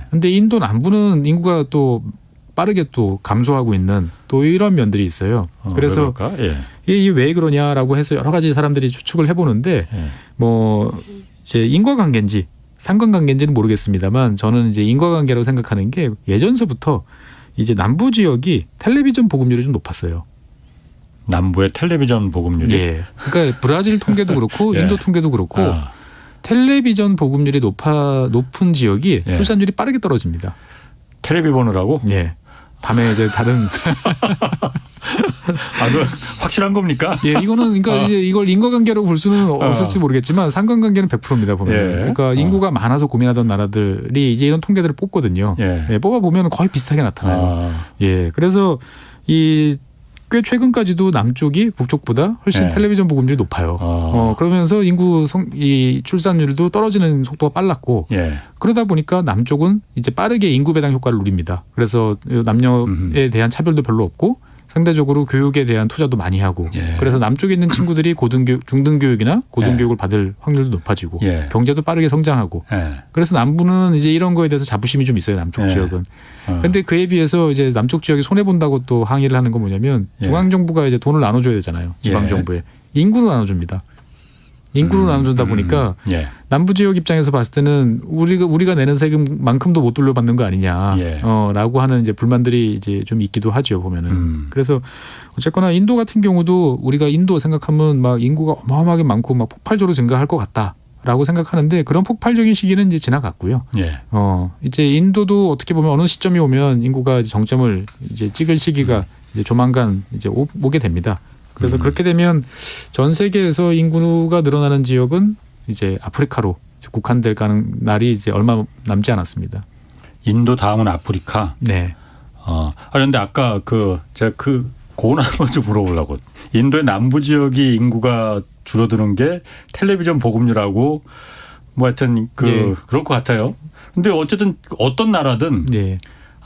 근데 인도 남부는 인구가 또 빠르게 또 감소하고 있는 또 이런 면들이 있어요. 그래서 이게 왜 그러냐라고 해서 여러 가지 사람들이 추측을 해보는데 뭐 이제 인과관계인지 상관관계인지는 모르겠습니다만 저는 이제 인과관계라고 생각하는 게 예전서부터 이제 남부 지역이 텔레비전 보급률이 좀 높았어요. 남부의 텔레비전 보급률이. 예. 그러니까 브라질 통계도 그렇고 예. 인도 통계도 그렇고 텔레비전 보급률이 높은 지역이 예. 출산율이 빠르게 떨어집니다. 텔레비 보느라고? 예. 밤에 이제 다른 그 확실한 겁니까? 예, 이거는 그러니까 이제 이걸 인과관계로 볼 수는 없을지 모르겠지만 상관관계는 100%입니다 보면. 예. 그러니까 인구가 많아서 고민하던 나라들이 이제 이런 통계들을 뽑거든요. 예. 뽑아 보면 거의 비슷하게 나타나요. 예, 그래서 이 꽤 최근까지도 남쪽이 북쪽보다 훨씬 예. 텔레비전 보급률이 높아요. 그러면서 이 출산율도 떨어지는 속도가 빨랐고 예. 그러다 보니까 남쪽은 이제 빠르게 인구 배당 효과를 누립니다. 그래서 남녀에 대한 차별도 별로 없고 상대적으로 교육에 대한 투자도 많이 하고 예. 그래서 남쪽에 있는 친구들이 고등교육, 중등교육이나 고등교육을 받을 확률도 높아지고 예. 경제도 빠르게 성장하고 예. 그래서 남부는 이제 이런 거에 대해서 자부심이 좀 있어요. 남쪽 예. 지역은. 그런데 그에 비해서 이제 남쪽 지역이 손해 본다고 또 항의를 하는 건 뭐냐면 예. 중앙 정부가 이제 돈을 나눠줘야 되잖아요. 지방 정부에 인구로 나눠줍니다. 인구로 나눠준다 보니까 예. 남부 지역 입장에서 봤을 때는 우리가 내는 세금만큼도 못 돌려받는 거 아니냐, 예. 라고 하는 이제 불만들이 이제 좀 있기도 하죠 보면은. 그래서 어쨌거나 인도 같은 경우도 우리가 인도 생각하면 막 인구가 어마어마하게 많고 막 폭발적으로 증가할 것 같다라고 생각하는데 그런 폭발적인 시기는 이제 지나갔고요. 예. 이제 인도도 어떻게 보면 어느 시점이 오면 인구가 이제 정점을 이제 찍을 시기가 이제 조만간 이제 오게 됩니다. 그래서 그렇게 되면 전 세계에서 인구가 늘어나는 지역은 이제 아프리카로 이제 국한될 날이 이제 얼마 남지 않았습니다. 인도 다음은 아프리카. 네. 그런데 아까 제가 그거 한번 좀 물어보려고. 인도의 남부 지역이 인구가 줄어드는 게 텔레비전 보급률하고 뭐 하여튼 예. 그럴 것 같아요. 근데 어쨌든 어떤 나라든 네.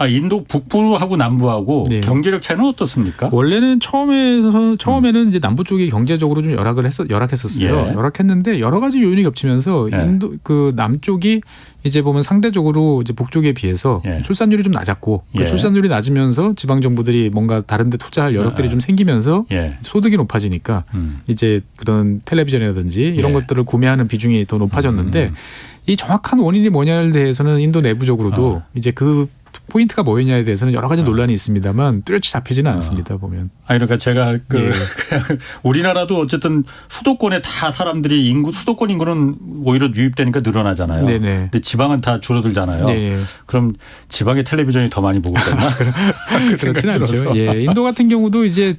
인도 북부하고 남부하고 네. 경제력 차이는 어떻습니까? 원래는 처음에는 이제 남부 쪽이 경제적으로 좀 열악했었어요. 예. 열악했는데 여러 가지 요인이 겹치면서 예. 인도 남쪽이 이제 보면 상대적으로 이제 북쪽에 비해서 예. 출산율이 좀 낮았고 그 예. 출산율이 낮으면서 지방 정부들이 뭔가 다른 데 투자할 여력들이 좀 생기면서 예. 소득이 높아지니까 이제 그런 텔레비전이라든지 이런 예. 것들을 구매하는 비중이 더 높아졌는데 이 정확한 원인이 뭐냐에 대해서는 인도 내부적으로도 이제 그 포인트가 뭐였냐에 대해서는 여러 가지 논란이 있습니다만 뚜렷이 잡히지는 않습니다. 보면. 그러니까 제가 그냥 예. 우리나라도 어쨌든 수도권에 다 사람들이 수도권 인구는 오히려 유입되니까 늘어나잖아요. 네네. 근데 지방은 다 줄어들잖아요. 네. 그럼 지방의 텔레비전이 더 많이 보급됐나? 그렇진 않죠. 예. 인도 같은 경우도 이제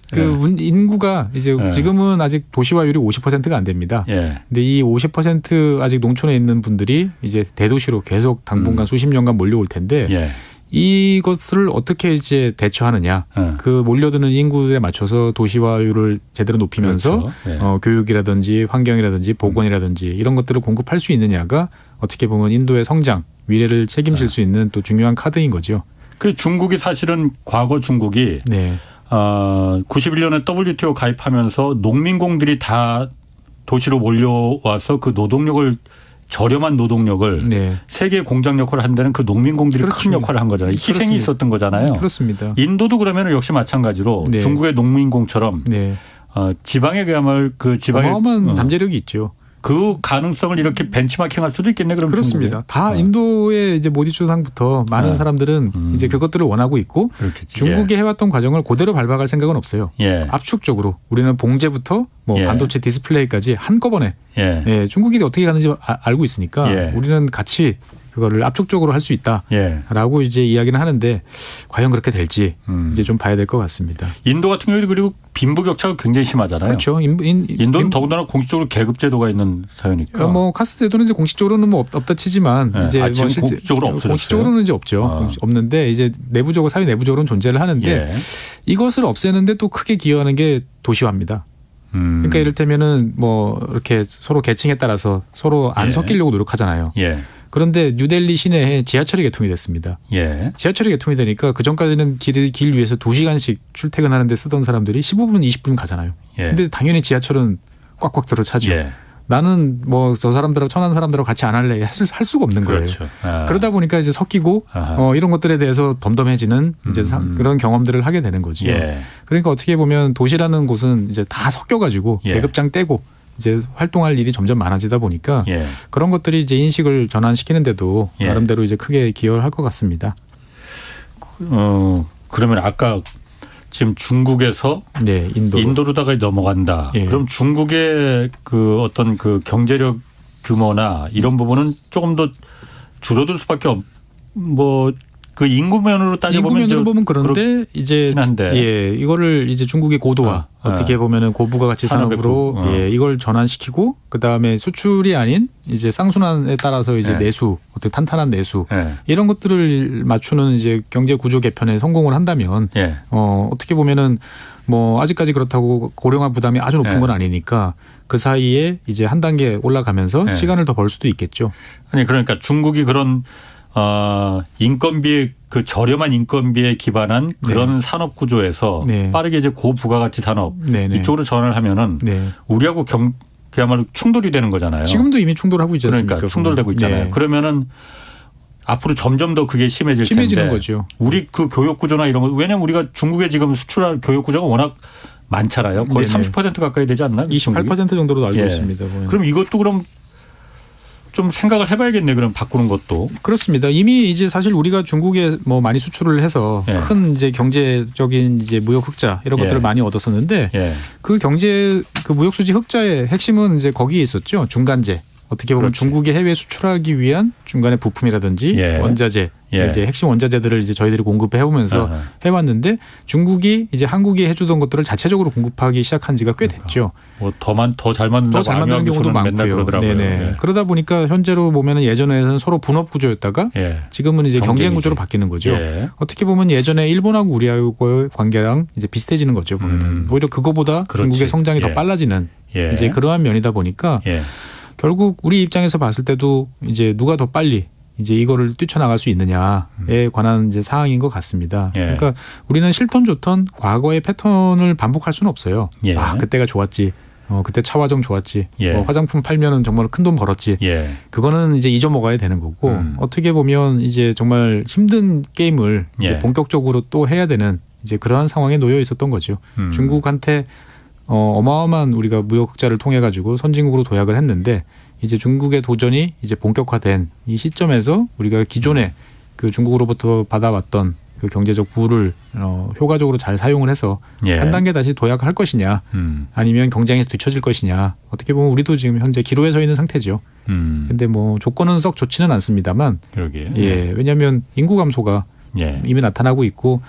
인구가 이제 지금은 아직 도시화율이 50%가 안 됩니다. 예. 근데 이 50% 아직 농촌에 있는 분들이 이제 대도시로 계속 당분간 수십 년간 몰려올 텐데 예. 이것을 어떻게 이제 대처하느냐. 그 몰려드는 인구에 맞춰서 도시화율을 제대로 높이면서 그렇죠. 예. 교육이라든지 환경이라든지 보건이라든지 이런 것들을 공급할 수 있느냐가 어떻게 보면 인도의 성장, 미래를 책임질 수 있는 또 중요한 카드인 거죠. 그 중국이 사실은 과거 중국이 네. 91년에 WTO 가입하면서 농민공들이 다 도시로 몰려와서 그 노동력을 저렴한 노동력을 네. 세계 공장 역할을 한 데는 그 농민공들이 큰 그렇습니다. 역할을 한 거잖아요. 희생이 그렇습니다. 있었던 거잖아요. 그렇습니다. 인도도 그러면 역시 마찬가지로 네. 중국의 농민공처럼 네. 지방에 그야말로 그 지방의 어마어마한 잠재력이 있죠. 그 가능성을 이렇게 벤치마킹할 수도 있겠네. 그럼 그렇습니다. 중국이. 다 인도의 이제 모디 조상부터 많은 사람들은 이제 그것들을 원하고 있고 그렇겠지. 중국이 해왔던 과정을 그대로 밟아갈 생각은 없어요. 예. 압축적으로 우리는 봉제부터 뭐 예. 반도체 디스플레이까지 한꺼번에 예. 중국이 어떻게 가는지 알고 있으니까 예. 우리는 같이 그거를 압축적으로 할 수 있다라고 예. 이제 이야기는 하는데 과연 그렇게 될지 이제 좀 봐야 될 것 같습니다. 인도 같은 경우에 그리고 빈부격차가 굉장히 심하잖아요. 그렇죠. 인도는 더군다나 공식적으로 계급제도가 있는 사회니까. 뭐 카스트 제도는 이제 공식적으로는 뭐 없다 치지만 네. 이제 지금 공식적으로 없어졌어요? 공식적으로는 이제 없죠. 없는데 이제 내부적으로 사회 내부적으로는 존재를 하는데 예. 이것을 없애는데 또 크게 기여하는 게 도시화입니다. 그러니까 이를테면은 뭐 이렇게 서로 계층에 따라서 서로 안 예. 섞이려고 노력하잖아요. 예. 그런데 뉴델리 시내에 지하철이 개통이 됐습니다. 예. 지하철이 개통이 되니까 그 전까지는 길 위에서 2시간씩 출퇴근하는데 쓰던 사람들이 15분, 20분 가잖아요. 예. 근데 당연히 지하철은 꽉꽉 들어차죠. 예. 나는 뭐 저 사람들하고 천한 사람들하고 같이 안 할래 할 수가 없는 거예요. 그렇죠. 그러다 보니까 이제 섞이고 이런 것들에 대해서 덤덤해지는 이제 그런 경험들을 하게 되는 거죠. 예. 그러니까 어떻게 보면 도시라는 곳은 이제 다 섞여가지고 예. 계급장 떼고 이제 활동할 일이 점점 많아지다 보니까 예. 그런 것들이 이제 인식을 전환시키는데도 예. 나름대로 이제 크게 기여를 할 것 같습니다. 그러면 아까 지금 중국에서 네, 인도로다가 넘어간다. 예. 그럼 중국의 그 어떤 그 경제력 규모나 이런 부분은 조금 더 줄어들 수밖에 그 인구면으로 따져보면 인구면으로 보면 그런데 이제 한데. 예, 이거를 이제 중국의 고도화 어떻게 보면은 고부가가치 산업으로 예, 이걸 전환시키고 그다음에 수출이 아닌 이제 쌍순환에 따라서 이제 내수 어떻게 탄탄한 내수 이런 것들을 맞추는 이제 경제 구조 개편에 성공을 한다면 어떻게 보면은 뭐 아직까지 그렇다고 고령화 부담이 아주 높은 건 아니니까 그 사이에 이제 한 단계 올라가면서 시간을 더 벌 수도 있겠죠. 아니 그러니까 중국이 그런 인건비의 그 저렴한 인건비에 기반한 그런 산업 구조에서 빠르게 이제 고부가가치 산업 이쪽으로 전환을 하면은 우리하고 그야말로 충돌이 되는 거잖아요. 지금도 이미 충돌하고 있지 않습니까? 그러니까 충돌되고 있잖아요. 그러면은 앞으로 점점 더 그게 심해지는 텐데 거죠. 우리 그 교육 구조나 이런 거 왜냐하면 우리가 중국에 지금 수출할 교육 구조가 워낙 많잖아요. 거의 30% 가까이 되지 않나? 28% 정도로 알고 있습니다. 그럼 이것도 그럼 좀 생각을 해봐야겠네. 그럼 바꾸는 것도. 그렇습니다. 이미 이제 사실 우리가 중국에 뭐 많이 수출을 해서 큰 이제 경제적인 이제 무역 흑자 이런 것들을 많이 얻었었는데 그 경제 그 무역 수지 흑자의 핵심은 이제 거기에 있었죠. 중간재. 어떻게 보면 중국에 해외 수출하기 위한 중간의 부품이라든지 원자재, 이제 핵심 원자재들을 이제 저희들이 공급해 오면서 해왔는데 중국이 이제 한국이 해주던 것들을 자체적으로 공급하기 시작한 지가 꽤 됐죠. 뭐 더 잘 만든다고 더 잘 만드는 경우도 많고요. 네네. 그러다 보니까 현재로 보면은 예전에는 서로 분업 구조였다가 지금은 이제 경쟁 구조로 바뀌는 거죠. 어떻게 보면 예전에 일본하고 우리하고의 관계랑 이제 비슷해지는 거죠. 보면은 오히려 그거보다 중국의 성장이 더 빨라지는 이제 그러한 면이다 보니까. 결국 우리 입장에서 봤을 때도 이제 누가 더 빨리 이제 이거를 뛰쳐나갈 수 있느냐에 관한 이제 사항인 것 같습니다. 그러니까 우리는 싫던 좋던 과거의 패턴을 반복할 수는 없어요. 아, 그때가 좋았지. 그때 차화정 좋았지. 화장품 팔면은 정말 큰 돈 벌었지. 그거는 이제 잊어먹어야 되는 거고 어떻게 보면 이제 정말 힘든 게임을 이제 본격적으로 또 해야 되는 이제 그러한 상황에 놓여 있었던 거죠. 중국한테 어마어마한 우리가 무역 흑자를 통해 가지고 선진국으로 도약을 했는데 이제 중국의 도전이 이제 본격화된 이 시점에서 우리가 기존에 그 중국으로부터 받아왔던 그 경제적 부를 효과적으로 잘 사용을 해서 한 단계 다시 도약할 것이냐 아니면 경쟁에서 뒤처질 것이냐 어떻게 보면 우리도 지금 현재 기로에 서 있는 상태죠. 근데 뭐 조건은 썩 좋지는 않습니다만 왜냐하면 인구 감소가 이미 나타나고 있고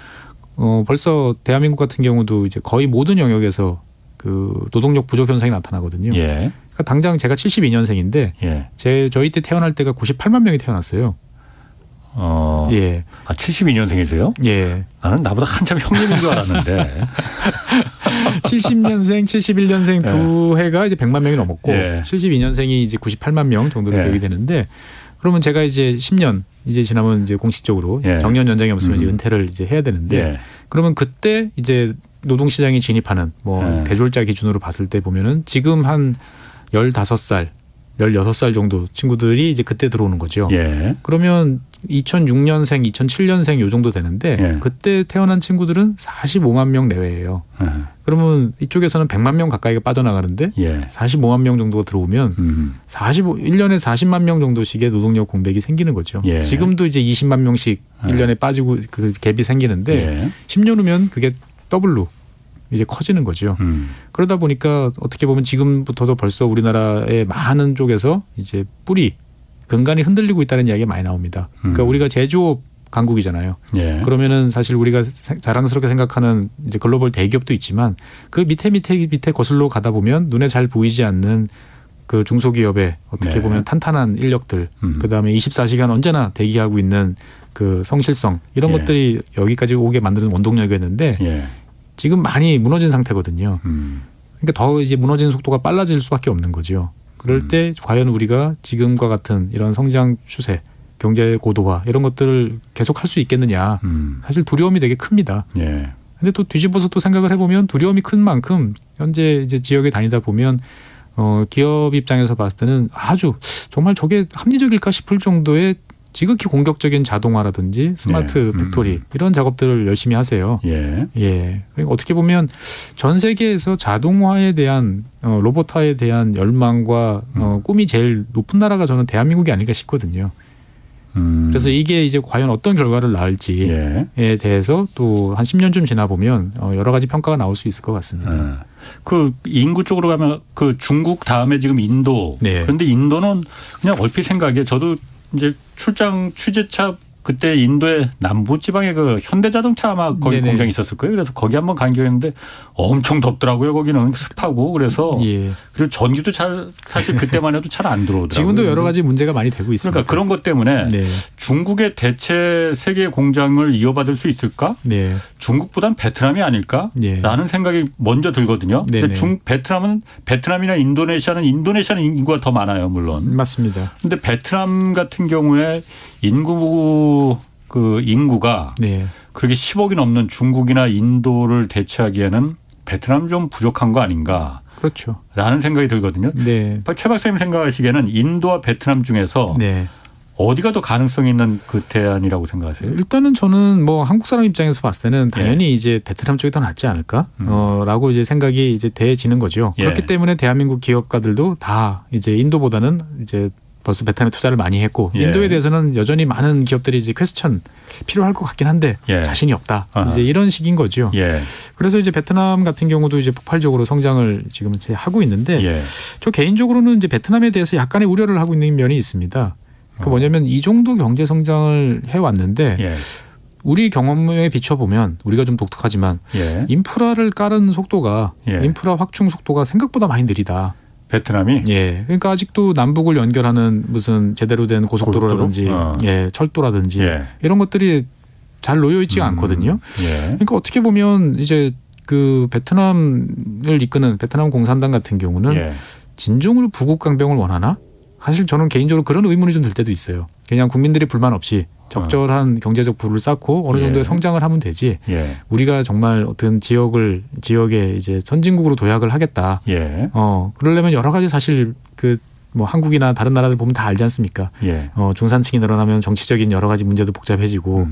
벌써 대한민국 같은 경우도 이제 거의 모든 영역에서 그 노동력 부족 현상이 나타나거든요. 그러니까 당장 제가 72년생인데 저희 때 태어날 때가 98만 명이 태어났어요. 아, 72년생이세요? 나는 나보다 한참 형님인 줄 알았는데. 70년생, 71년생 두 해가 이제 100만 명이 넘었고 72년생이 이제 98만 명 정도로 되게 되는데 그러면 제가 이제 10년 이제 지나면 이제 공식적으로 정년 연장이 없으면 이제 은퇴를 이제 해야 되는데 그러면 그때 이제 노동시장에 진입하는 뭐 대졸자 기준으로 봤을 때 보면은 지금 한 15살, 16살 정도 친구들이 이제 그때 들어오는 거죠. 그러면 2006년생, 2007년생 요 정도 되는데 그때 태어난 친구들은 45만 명 내외예요. 그러면 이쪽에서는 100만 명 가까이가 빠져나가는데 45만 명 정도가 들어오면 1년에 40만 명 정도씩의 노동력 공백이 생기는 거죠. 지금도 이제 20만 명씩 1년에 빠지고 그 갭이 생기는데 10년 후면 그게 더블로 이제 커지는 거죠. 그러다 보니까 어떻게 보면 지금부터도 벌써 우리나라의 많은 쪽에서 이제 근간이 흔들리고 있다는 이야기가 많이 나옵니다. 그러니까 우리가 제조업 강국이잖아요. 그러면은 사실 우리가 자랑스럽게 생각하는 이제 글로벌 대기업도 있지만 그 밑에 거슬러 가다 보면 눈에 잘 보이지 않는 그 중소기업의 어떻게 보면 탄탄한 인력들, 그다음에 24시간 언제나 대기하고 있는 그 성실성 이런 것들이 여기까지 오게 만드는 원동력이었는데 지금 많이 무너진 상태거든요. 그러니까 더 이제 무너지는 속도가 빨라질 수밖에 없는 거죠. 그럴 때 과연 우리가 지금과 같은 이런 성장 추세, 경제 고도화 이런 것들을 계속할 수 있겠느냐. 사실 두려움이 되게 큽니다. 근데 또 뒤집어서 또 생각을 해보면 두려움이 큰 만큼 현재 이제 지역에 다니다 보면 기업 입장에서 봤을 때는 아주 정말 저게 합리적일까 싶을 정도의 지극히 공격적인 자동화라든지 스마트 팩토리 이런 작업들을 열심히 하세요. 그러니까 어떻게 보면 전 세계에서 자동화에 대한 로봇화에 대한 열망과 꿈이 제일 높은 나라가 저는 대한민국이 아닐까 싶거든요. 그래서 이게 이제 과연 어떤 결과를 낳을지에 대해서 또 한 10년쯤 지나 보면 여러 가지 평가가 나올 수 있을 것 같습니다. 그 인구 쪽으로 가면 그 중국 다음에 지금 인도. 그런데 인도는 그냥 얼핏 생각에 저도 이제 출장 취재차 그때 인도의 남부 지방에 그 현대자동차 아마 거기 공장이 있었을 거예요. 그래서 거기 한번 간 기억이 있는데 엄청 덥더라고요. 거기는 습하고 그래서 그리고 전기도 사실 그때만 해도 잘 안 들어오더라고요. 지금도 여러 가지 문제가 많이 되고 있습니다. 그러니까 그런 것 때문에 중국의 대체 세계 공장을 이어받을 수 있을까? 중국보단 베트남이 아닐까라는 생각이 먼저 들거든요. 근데 베트남이나 인도네시아는 인구가 더 많아요, 물론. 맞습니다. 그런데 베트남 같은 경우에 인구가 그렇게 10억이 넘는 중국이나 인도를 대체하기에는 베트남 좀 부족한 거 아닌가. 그렇죠. 라는 생각이 들거든요. 최 박사님 생각하시기에는 인도와 베트남 중에서 어디가 더 가능성이 있는 그 대안이라고 생각하세요? 일단은 저는 뭐 한국 사람 입장에서 봤을 때는 당연히 이제 베트남 쪽이 더 낫지 않을까? 라고 이제 생각이 이제 돼지는 거죠. 그렇기 때문에 대한민국 기업가들도 다 이제 인도보다는 이제 벌써 베트남에 투자를 많이 했고 인도에 대해서는 여전히 많은 기업들이 이제 퀘스천 필요할 것 같긴 한데 자신이 없다. 이제 이런 식인 거죠. 그래서 이제 베트남 같은 경우도 이제 폭발적으로 성장을 지금 이제 하고 있는데 저 개인적으로는 이제 베트남에 대해서 약간의 우려를 하고 있는 면이 있습니다. 그 뭐냐면 이 정도 경제 성장을 해왔는데 우리 경험에 비춰보면 우리가 좀 독특하지만 인프라를 깔은 속도가 인프라 확충 속도가 생각보다 많이 느리다. 베트남이? 그러니까 아직도 남북을 연결하는 무슨 제대로 된 고속도로라든지 철도라든지 이런 것들이 잘 놓여 있지가 않거든요. 그러니까 어떻게 보면 이제 그 베트남을 이끄는 베트남 공산당 같은 경우는 진정으로 부국 강병을 원하나? 사실 저는 개인적으로 그런 의문이 좀 들 때도 있어요. 그냥 국민들이 불만 없이 적절한 경제적 부를 쌓고 어느 정도의 성장을 하면 되지. 우리가 정말 어떤 지역에 이제 선진국으로 도약을 하겠다. 그러려면 여러 가지 사실 그 뭐 한국이나 다른 나라들 보면 다 알지 않습니까? 중산층이 늘어나면 정치적인 여러 가지 문제도 복잡해지고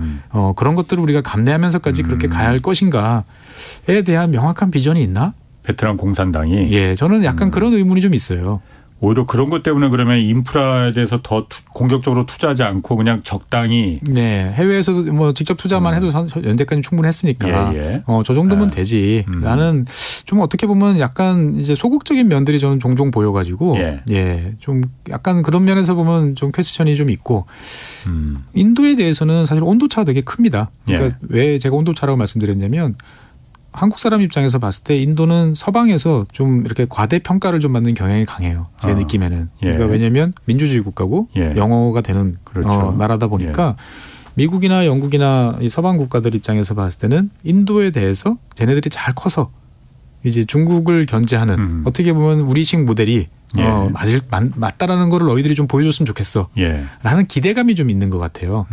그런 것들을 우리가 감내하면서까지 그렇게 가야 할 것인가에 대한 명확한 비전이 있나? 베트남 공산당이? 저는 약간 그런 의문이 좀 있어요. 오히려 그런 것 때문에 그러면 인프라에 대해서 더 공격적으로 투자하지 않고 그냥 적당히 해외에서 뭐 직접 투자만 해도 연대까지 충분했으니까 저 정도면 되지. 나는 좀 어떻게 보면 약간 이제 소극적인 면들이 저는 종종 보여가지고 좀 약간 그런 면에서 보면 좀 퀘스천이 좀 있고 인도에 대해서는 사실 온도차가 되게 큽니다. 그러니까 왜 제가 온도차라고 말씀드렸냐면 한국 사람 입장에서 봤을 때 인도는 서방에서 좀 이렇게 과대평가를 좀 받는 경향이 강해요. 제 느낌에는. 그러니까 왜냐하면 민주주의 국가고 영어가 되는 나라다 보니까 미국이나 영국이나 이 서방 국가들 입장에서 봤을 때는 인도에 대해서 쟤네들이 잘 커서 이제 중국을 견제하는 어떻게 보면 우리식 모델이 맞다라는 거를 너희들이 좀 보여줬으면 좋겠어. 라는 기대감이 좀 있는 것 같아요.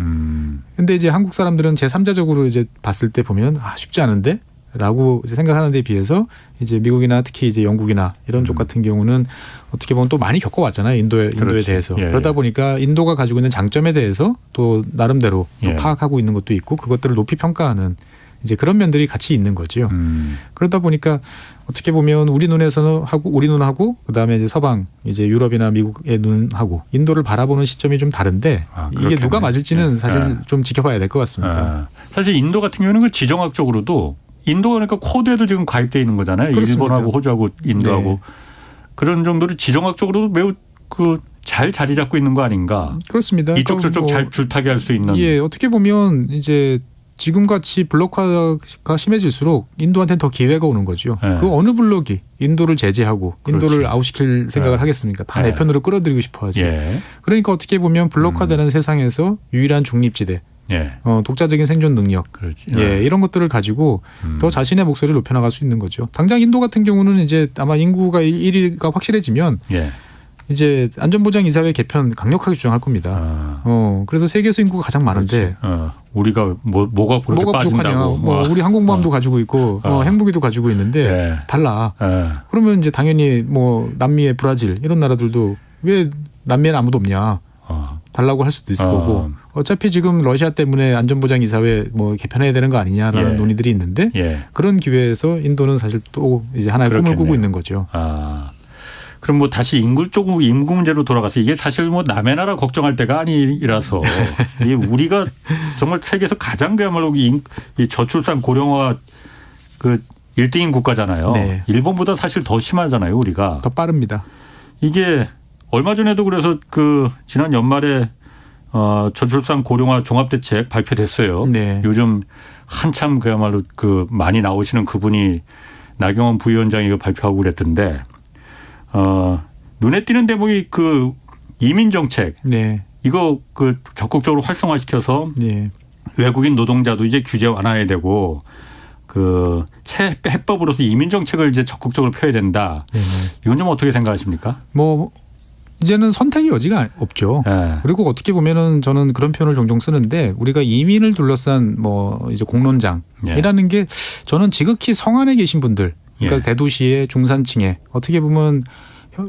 근데 이제 한국 사람들은 제3자적으로 이제 봤을 때 보면 쉽지 않은데? 라고 생각하는 데 비해서 이제 미국이나 특히 이제 영국이나 이런 쪽 같은 경우는 어떻게 보면 또 많이 겪어왔잖아요. 인도에 대해서. 그러다 보니까 인도가 가지고 있는 장점에 대해서 또 나름대로 또 파악하고 있는 것도 있고 그것들을 높이 평가하는 이제 그런 면들이 같이 있는 거죠. 그러다 보니까 어떻게 보면 우리 눈하고 그다음에 이제 서방 이제 유럽이나 미국의 눈하고 인도를 바라보는 시점이 좀 다른데 이게 누가 맞을지는 사실 좀 지켜봐야 될 것 같습니다. 사실 인도 같은 경우는 그 지정학적으로도 인도가 그러니까 쿼드에도 지금 가입되어 있는 거잖아요. 그렇습니다. 일본하고 호주하고 인도하고 그런 정도로 지정학적으로도 매우 잘 자리 잡고 있는 거 아닌가. 그렇습니다. 이쪽 저쪽 잘 줄타기 할 수 있는. 어떻게 보면 이제 지금같이 블록화가 심해질수록 인도한테는 더 기회가 오는 거죠. 그 어느 블록이 인도를 제재하고 인도를 아웃시킬 생각을 하겠습니까? 다 내 편으로 끌어들이고 싶어 하지. 그러니까 어떻게 보면 블록화되는 세상에서 유일한 중립지대. 독자적인 생존 능력, 이런 것들을 가지고 더 자신의 목소리를 높여나갈 수 있는 거죠. 당장 인도 같은 경우는 이제 아마 인구가 1위가 확실해지면 이제 안전보장이사회 개편 강력하게 주장할 겁니다. 그래서 세계에서 인구가 가장 많은데 우리가 뭐가 그렇게 빠진다고? 우리 항공모함도 가지고 있고 핵무기도 가지고 있는데 달라. 그러면 이제 당연히 뭐 남미의 브라질 이런 나라들도 왜 남미에는 아무도 없냐? 달라고 할 수도 있을 거고 어차피 지금 러시아 때문에 안전보장이사회 뭐 개편해야 되는 거 아니냐라는 논의들이 있는데 그런 기회에서 인도는 사실 또 이제 하나의 꿈을 꾸고 있는 거죠. 그럼 뭐 다시 인구 문제로 돌아가서 이게 사실 뭐 남의 나라 걱정할 때가 아니라서 우리가 정말 세계에서 가장 그야말로 이 저출산 고령화 그 1등인 국가잖아요. 네. 일본보다 사실 더 심하잖아요, 우리가. 더 빠릅니다. 이게 얼마 전에도 그래서 그 지난 연말에 저출산 고령화 종합대책 발표됐어요. 네. 요즘 한참 그야말로 그 많이 나오시는 그분이 나경원 부위원장이 이거 발표하고 그랬던데 눈에 띄는 대목이 그 이민 정책. 네. 이거 그 적극적으로 활성화시켜서 네. 외국인 노동자도 이제 규제 완화해야 되고 그 해법으로서 이민 정책을 이제 적극적으로 펴야 된다. 네네. 이건 좀 어떻게 생각하십니까? 뭐 이제는 선택의 여지가 없죠. 네. 그리고 어떻게 보면은 저는 그런 표현을 종종 쓰는데 우리가 이민을 둘러싼 뭐 이제 공론장이라는 게 저는 지극히 성안에 계신 분들, 그러니까 대도시의 중산층에 어떻게 보면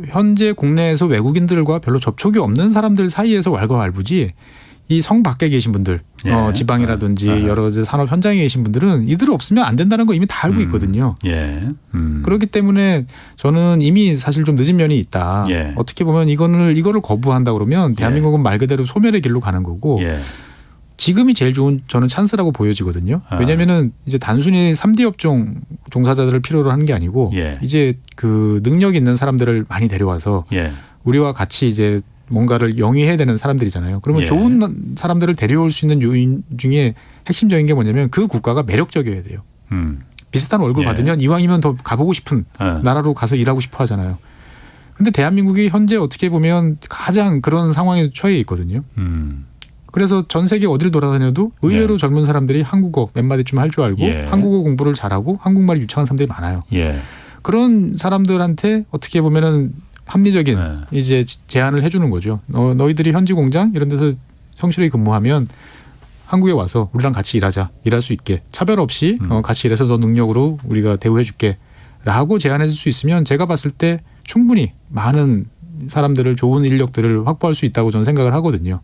현재 국내에서 외국인들과 별로 접촉이 없는 사람들 사이에서 왈가왈부지 이 성 밖에 계신 분들, 지방이라든지 여러 산업 현장에 계신 분들은 이들 없으면 안 된다는 거 이미 다 알고 있거든요. 그렇기 때문에 저는 이미 사실 좀 늦은 면이 있다. 어떻게 보면 이거를 거부한다 그러면 대한민국은 말 그대로 소멸의 길로 가는 거고 지금이 제일 좋은 저는 찬스라고 보여지거든요. 왜냐하면은 이제 단순히 3D 업종 종사자들을 필요로 하는 게 아니고 이제 그 능력 있는 사람들을 많이 데려와서 우리와 같이 이제 뭔가를 영위해야 되는 사람들이잖아요. 그러면 좋은 사람들을 데려올 수 있는 요인 중에 핵심적인 게 뭐냐면 그 국가가 매력적이어야 돼요. 비슷한 월급 받으면 이왕이면 더 가보고 싶은 나라로 가서 일하고 싶어 하잖아요. 근데 대한민국이 현재 어떻게 보면 가장 그런 상황에 처해 있거든요. 그래서 전 세계 어딜 돌아다녀도 의외로 젊은 사람들이 한국어 몇 마디쯤 할 줄 알고 한국어 공부를 잘하고 한국말이 유창한 사람들이 많아요. 그런 사람들한테 어떻게 보면은 합리적인 이제 제안을 해주는 거죠. 너희들이 현지 공장 이런 데서 성실히 근무하면 한국에 와서 우리랑 같이 일하자. 일할 수 있게. 차별 없이 같이 일해서 너 능력으로 우리가 대우해 줄게. 라고 제안해 줄 수 있으면 제가 봤을 때 충분히 많은 사람들을 좋은 인력들을 확보할 수 있다고 저는 생각을 하거든요.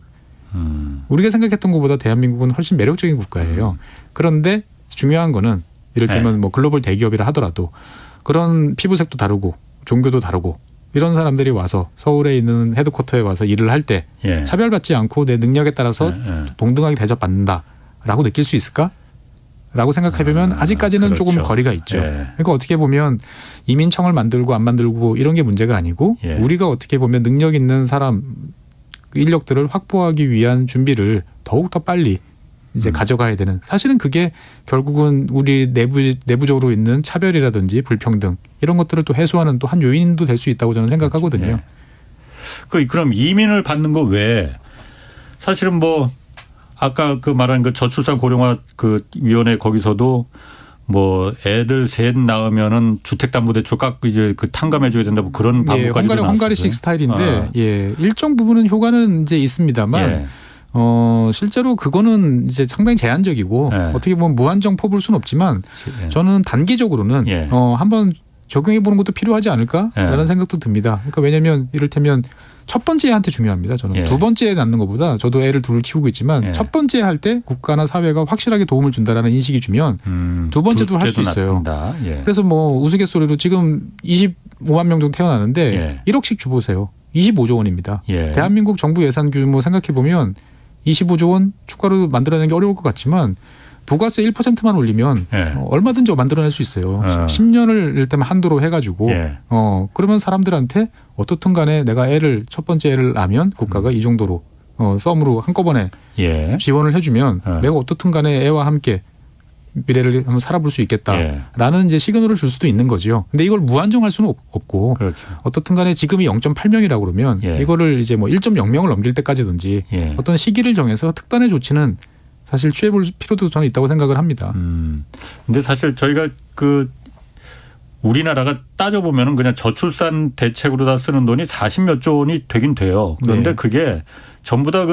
우리가 생각했던 것보다 대한민국은 훨씬 매력적인 국가예요. 그런데 중요한 거는 이를테면 뭐 글로벌 대기업이라 하더라도 그런 피부색도 다르고 종교도 다르고 이런 사람들이 와서 서울에 있는 헤드쿼터에 와서 일을 할 때 차별받지 않고 내 능력에 따라서 동등하게 대접받는다라고 느낄 수 있을까? 라고 생각해보면 아직까지는 조금 거리가 있죠. 그러니까 어떻게 보면 이민청을 만들고 안 만들고 이런 게 문제가 아니고 우리가 어떻게 보면 능력 있는 사람 인력들을 확보하기 위한 준비를 더욱더 빨리 이제 가져가야 되는 사실은 그게 결국은 우리 내부적으로 있는 차별이라든지 불평등 이런 것들을 또 해소하는 또 한 요인도 될 수 있다고 저는 생각하거든요. 그럼 이민을 받는 거 외에 사실은 뭐 아까 그 말한 그 저출산 고령화 그 위원회 거기서도 뭐 애들 셋 낳으면은 주택담보대출 이제 그 탕감해줘야 된다 뭐 그런 방법까지 나왔어요. 헝가리식 스타일인데 일정 부분은 효과는 이제 있습니다만. 실제로 그거는 이제 상당히 제한적이고 어떻게 보면 무한정 퍼부을 수는 없지만 저는 단기적으로는 한번 적용해 보는 것도 필요하지 않을까라는 생각도 듭니다. 그러니까 왜냐하면 이를테면 첫 번째 애한테 중요합니다. 저는 두 번째 애 낳는 것보다 저도 애를 둘 키우고 있지만 첫 번째 할 때 국가나 사회가 확실하게 도움을 준다라는 인식이 주면 두 번째도 할 수 있어요. 그래서 뭐 우스갯소리로 지금 25만 명 정도 태어나는데 1억씩 주보세요. 25조 원입니다. 대한민국 정부 예산 규모 생각해 보면 25조 원 추가로 만들어내는 게 어려울 것 같지만 부가세 1%만 올리면 얼마든지 만들어낼 수 있어요. 10년을 일단 한도로 해가지고 그러면 사람들한테 어떻든 간에 내가 첫 번째 애를 낳으면 국가가 이 정도로 썸으로 한꺼번에 지원을 해주면 내가 어떻든 간에 애와 함께 미래를 한번 살아볼 수 있겠다라는 이제 시그널을 줄 수도 있는 거죠. 근데 이걸 무한정할 수는 없고 어떻든 간에 지금이 0.8명이라고 그러면 이거를 이제 뭐 1.0명을 넘길 때까지든지 어떤 시기를 정해서 특단의 조치는 사실 취해볼 필요도 저는 있다고 생각을 합니다. 근데 사실 저희가 우리나라가 따져보면은 그냥 저출산 대책으로 다 쓰는 돈이 40몇 조 원이 되긴 돼요. 그런데 그게 전부 다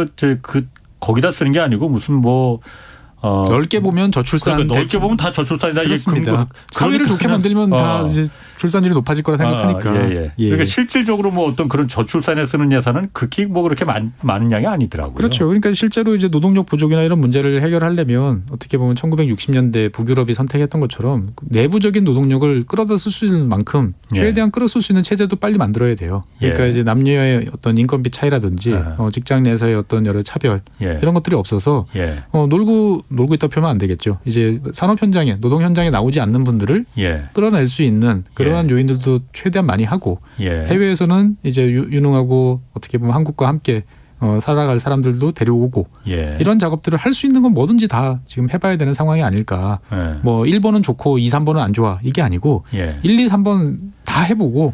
거기다 쓰는 게 아니고 무슨 넓게 보면 저출산. 그러니까 넓게 보면 다 저출산이다. 그렇습니다. 사회를 좋게 만들면 다 이제 출산율이 높아질 거라 생각하니까. 예. 그러니까 실질적으로 뭐 어떤 그런 저출산에 쓰는 예산은 극히 뭐 그렇게 많은 양이 아니더라고요. 그렇죠. 그러니까 실제로 이제 노동력 부족이나 이런 문제를 해결하려면 어떻게 보면 1960년대 북유럽이 선택했던 것처럼 내부적인 노동력을 끌어다 쓸 수 있는 만큼 최대한 끌어쓸 수 있는 체제도 빨리 만들어야 돼요. 그러니까 이제 남녀의 어떤 인건비 차이라든지 직장 내에서의 어떤 여러 차별 이런 것들이 없어서 놀고 있다 표면 안 되겠죠. 이제 산업 현장에 노동 현장에 나오지 않는 분들을 끌어낼 수 있는 그러한 요인들도 최대한 많이 하고 해외에서는 이제 유능하고 어떻게 보면 한국과 함께 살아갈 사람들도 데려오고 이런 작업들을 할 수 있는 건 뭐든지 다 지금 해봐야 되는 상황이 아닐까. 뭐 1번은 좋고 2, 3번은 안 좋아 이게 아니고 1, 2, 3번 다 해보고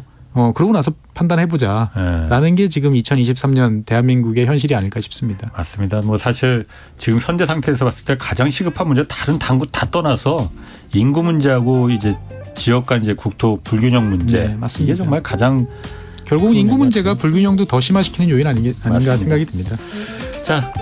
그러고 나서 판단해보자라는 게 지금 2023년 대한민국의 현실이 아닐까 싶습니다. 맞습니다. 뭐 사실 지금 현재 상태에서 봤을 때 가장 시급한 문제 다른 당구 다 떠나서 인구 문제하고 이제 지역 간 이제 국토 불균형 문제 맞습니다. 이게 정말 가장 결국은 인구 문제가 불균형도 더 심화시키는 요인 아닌가 생각이 듭니다. 자.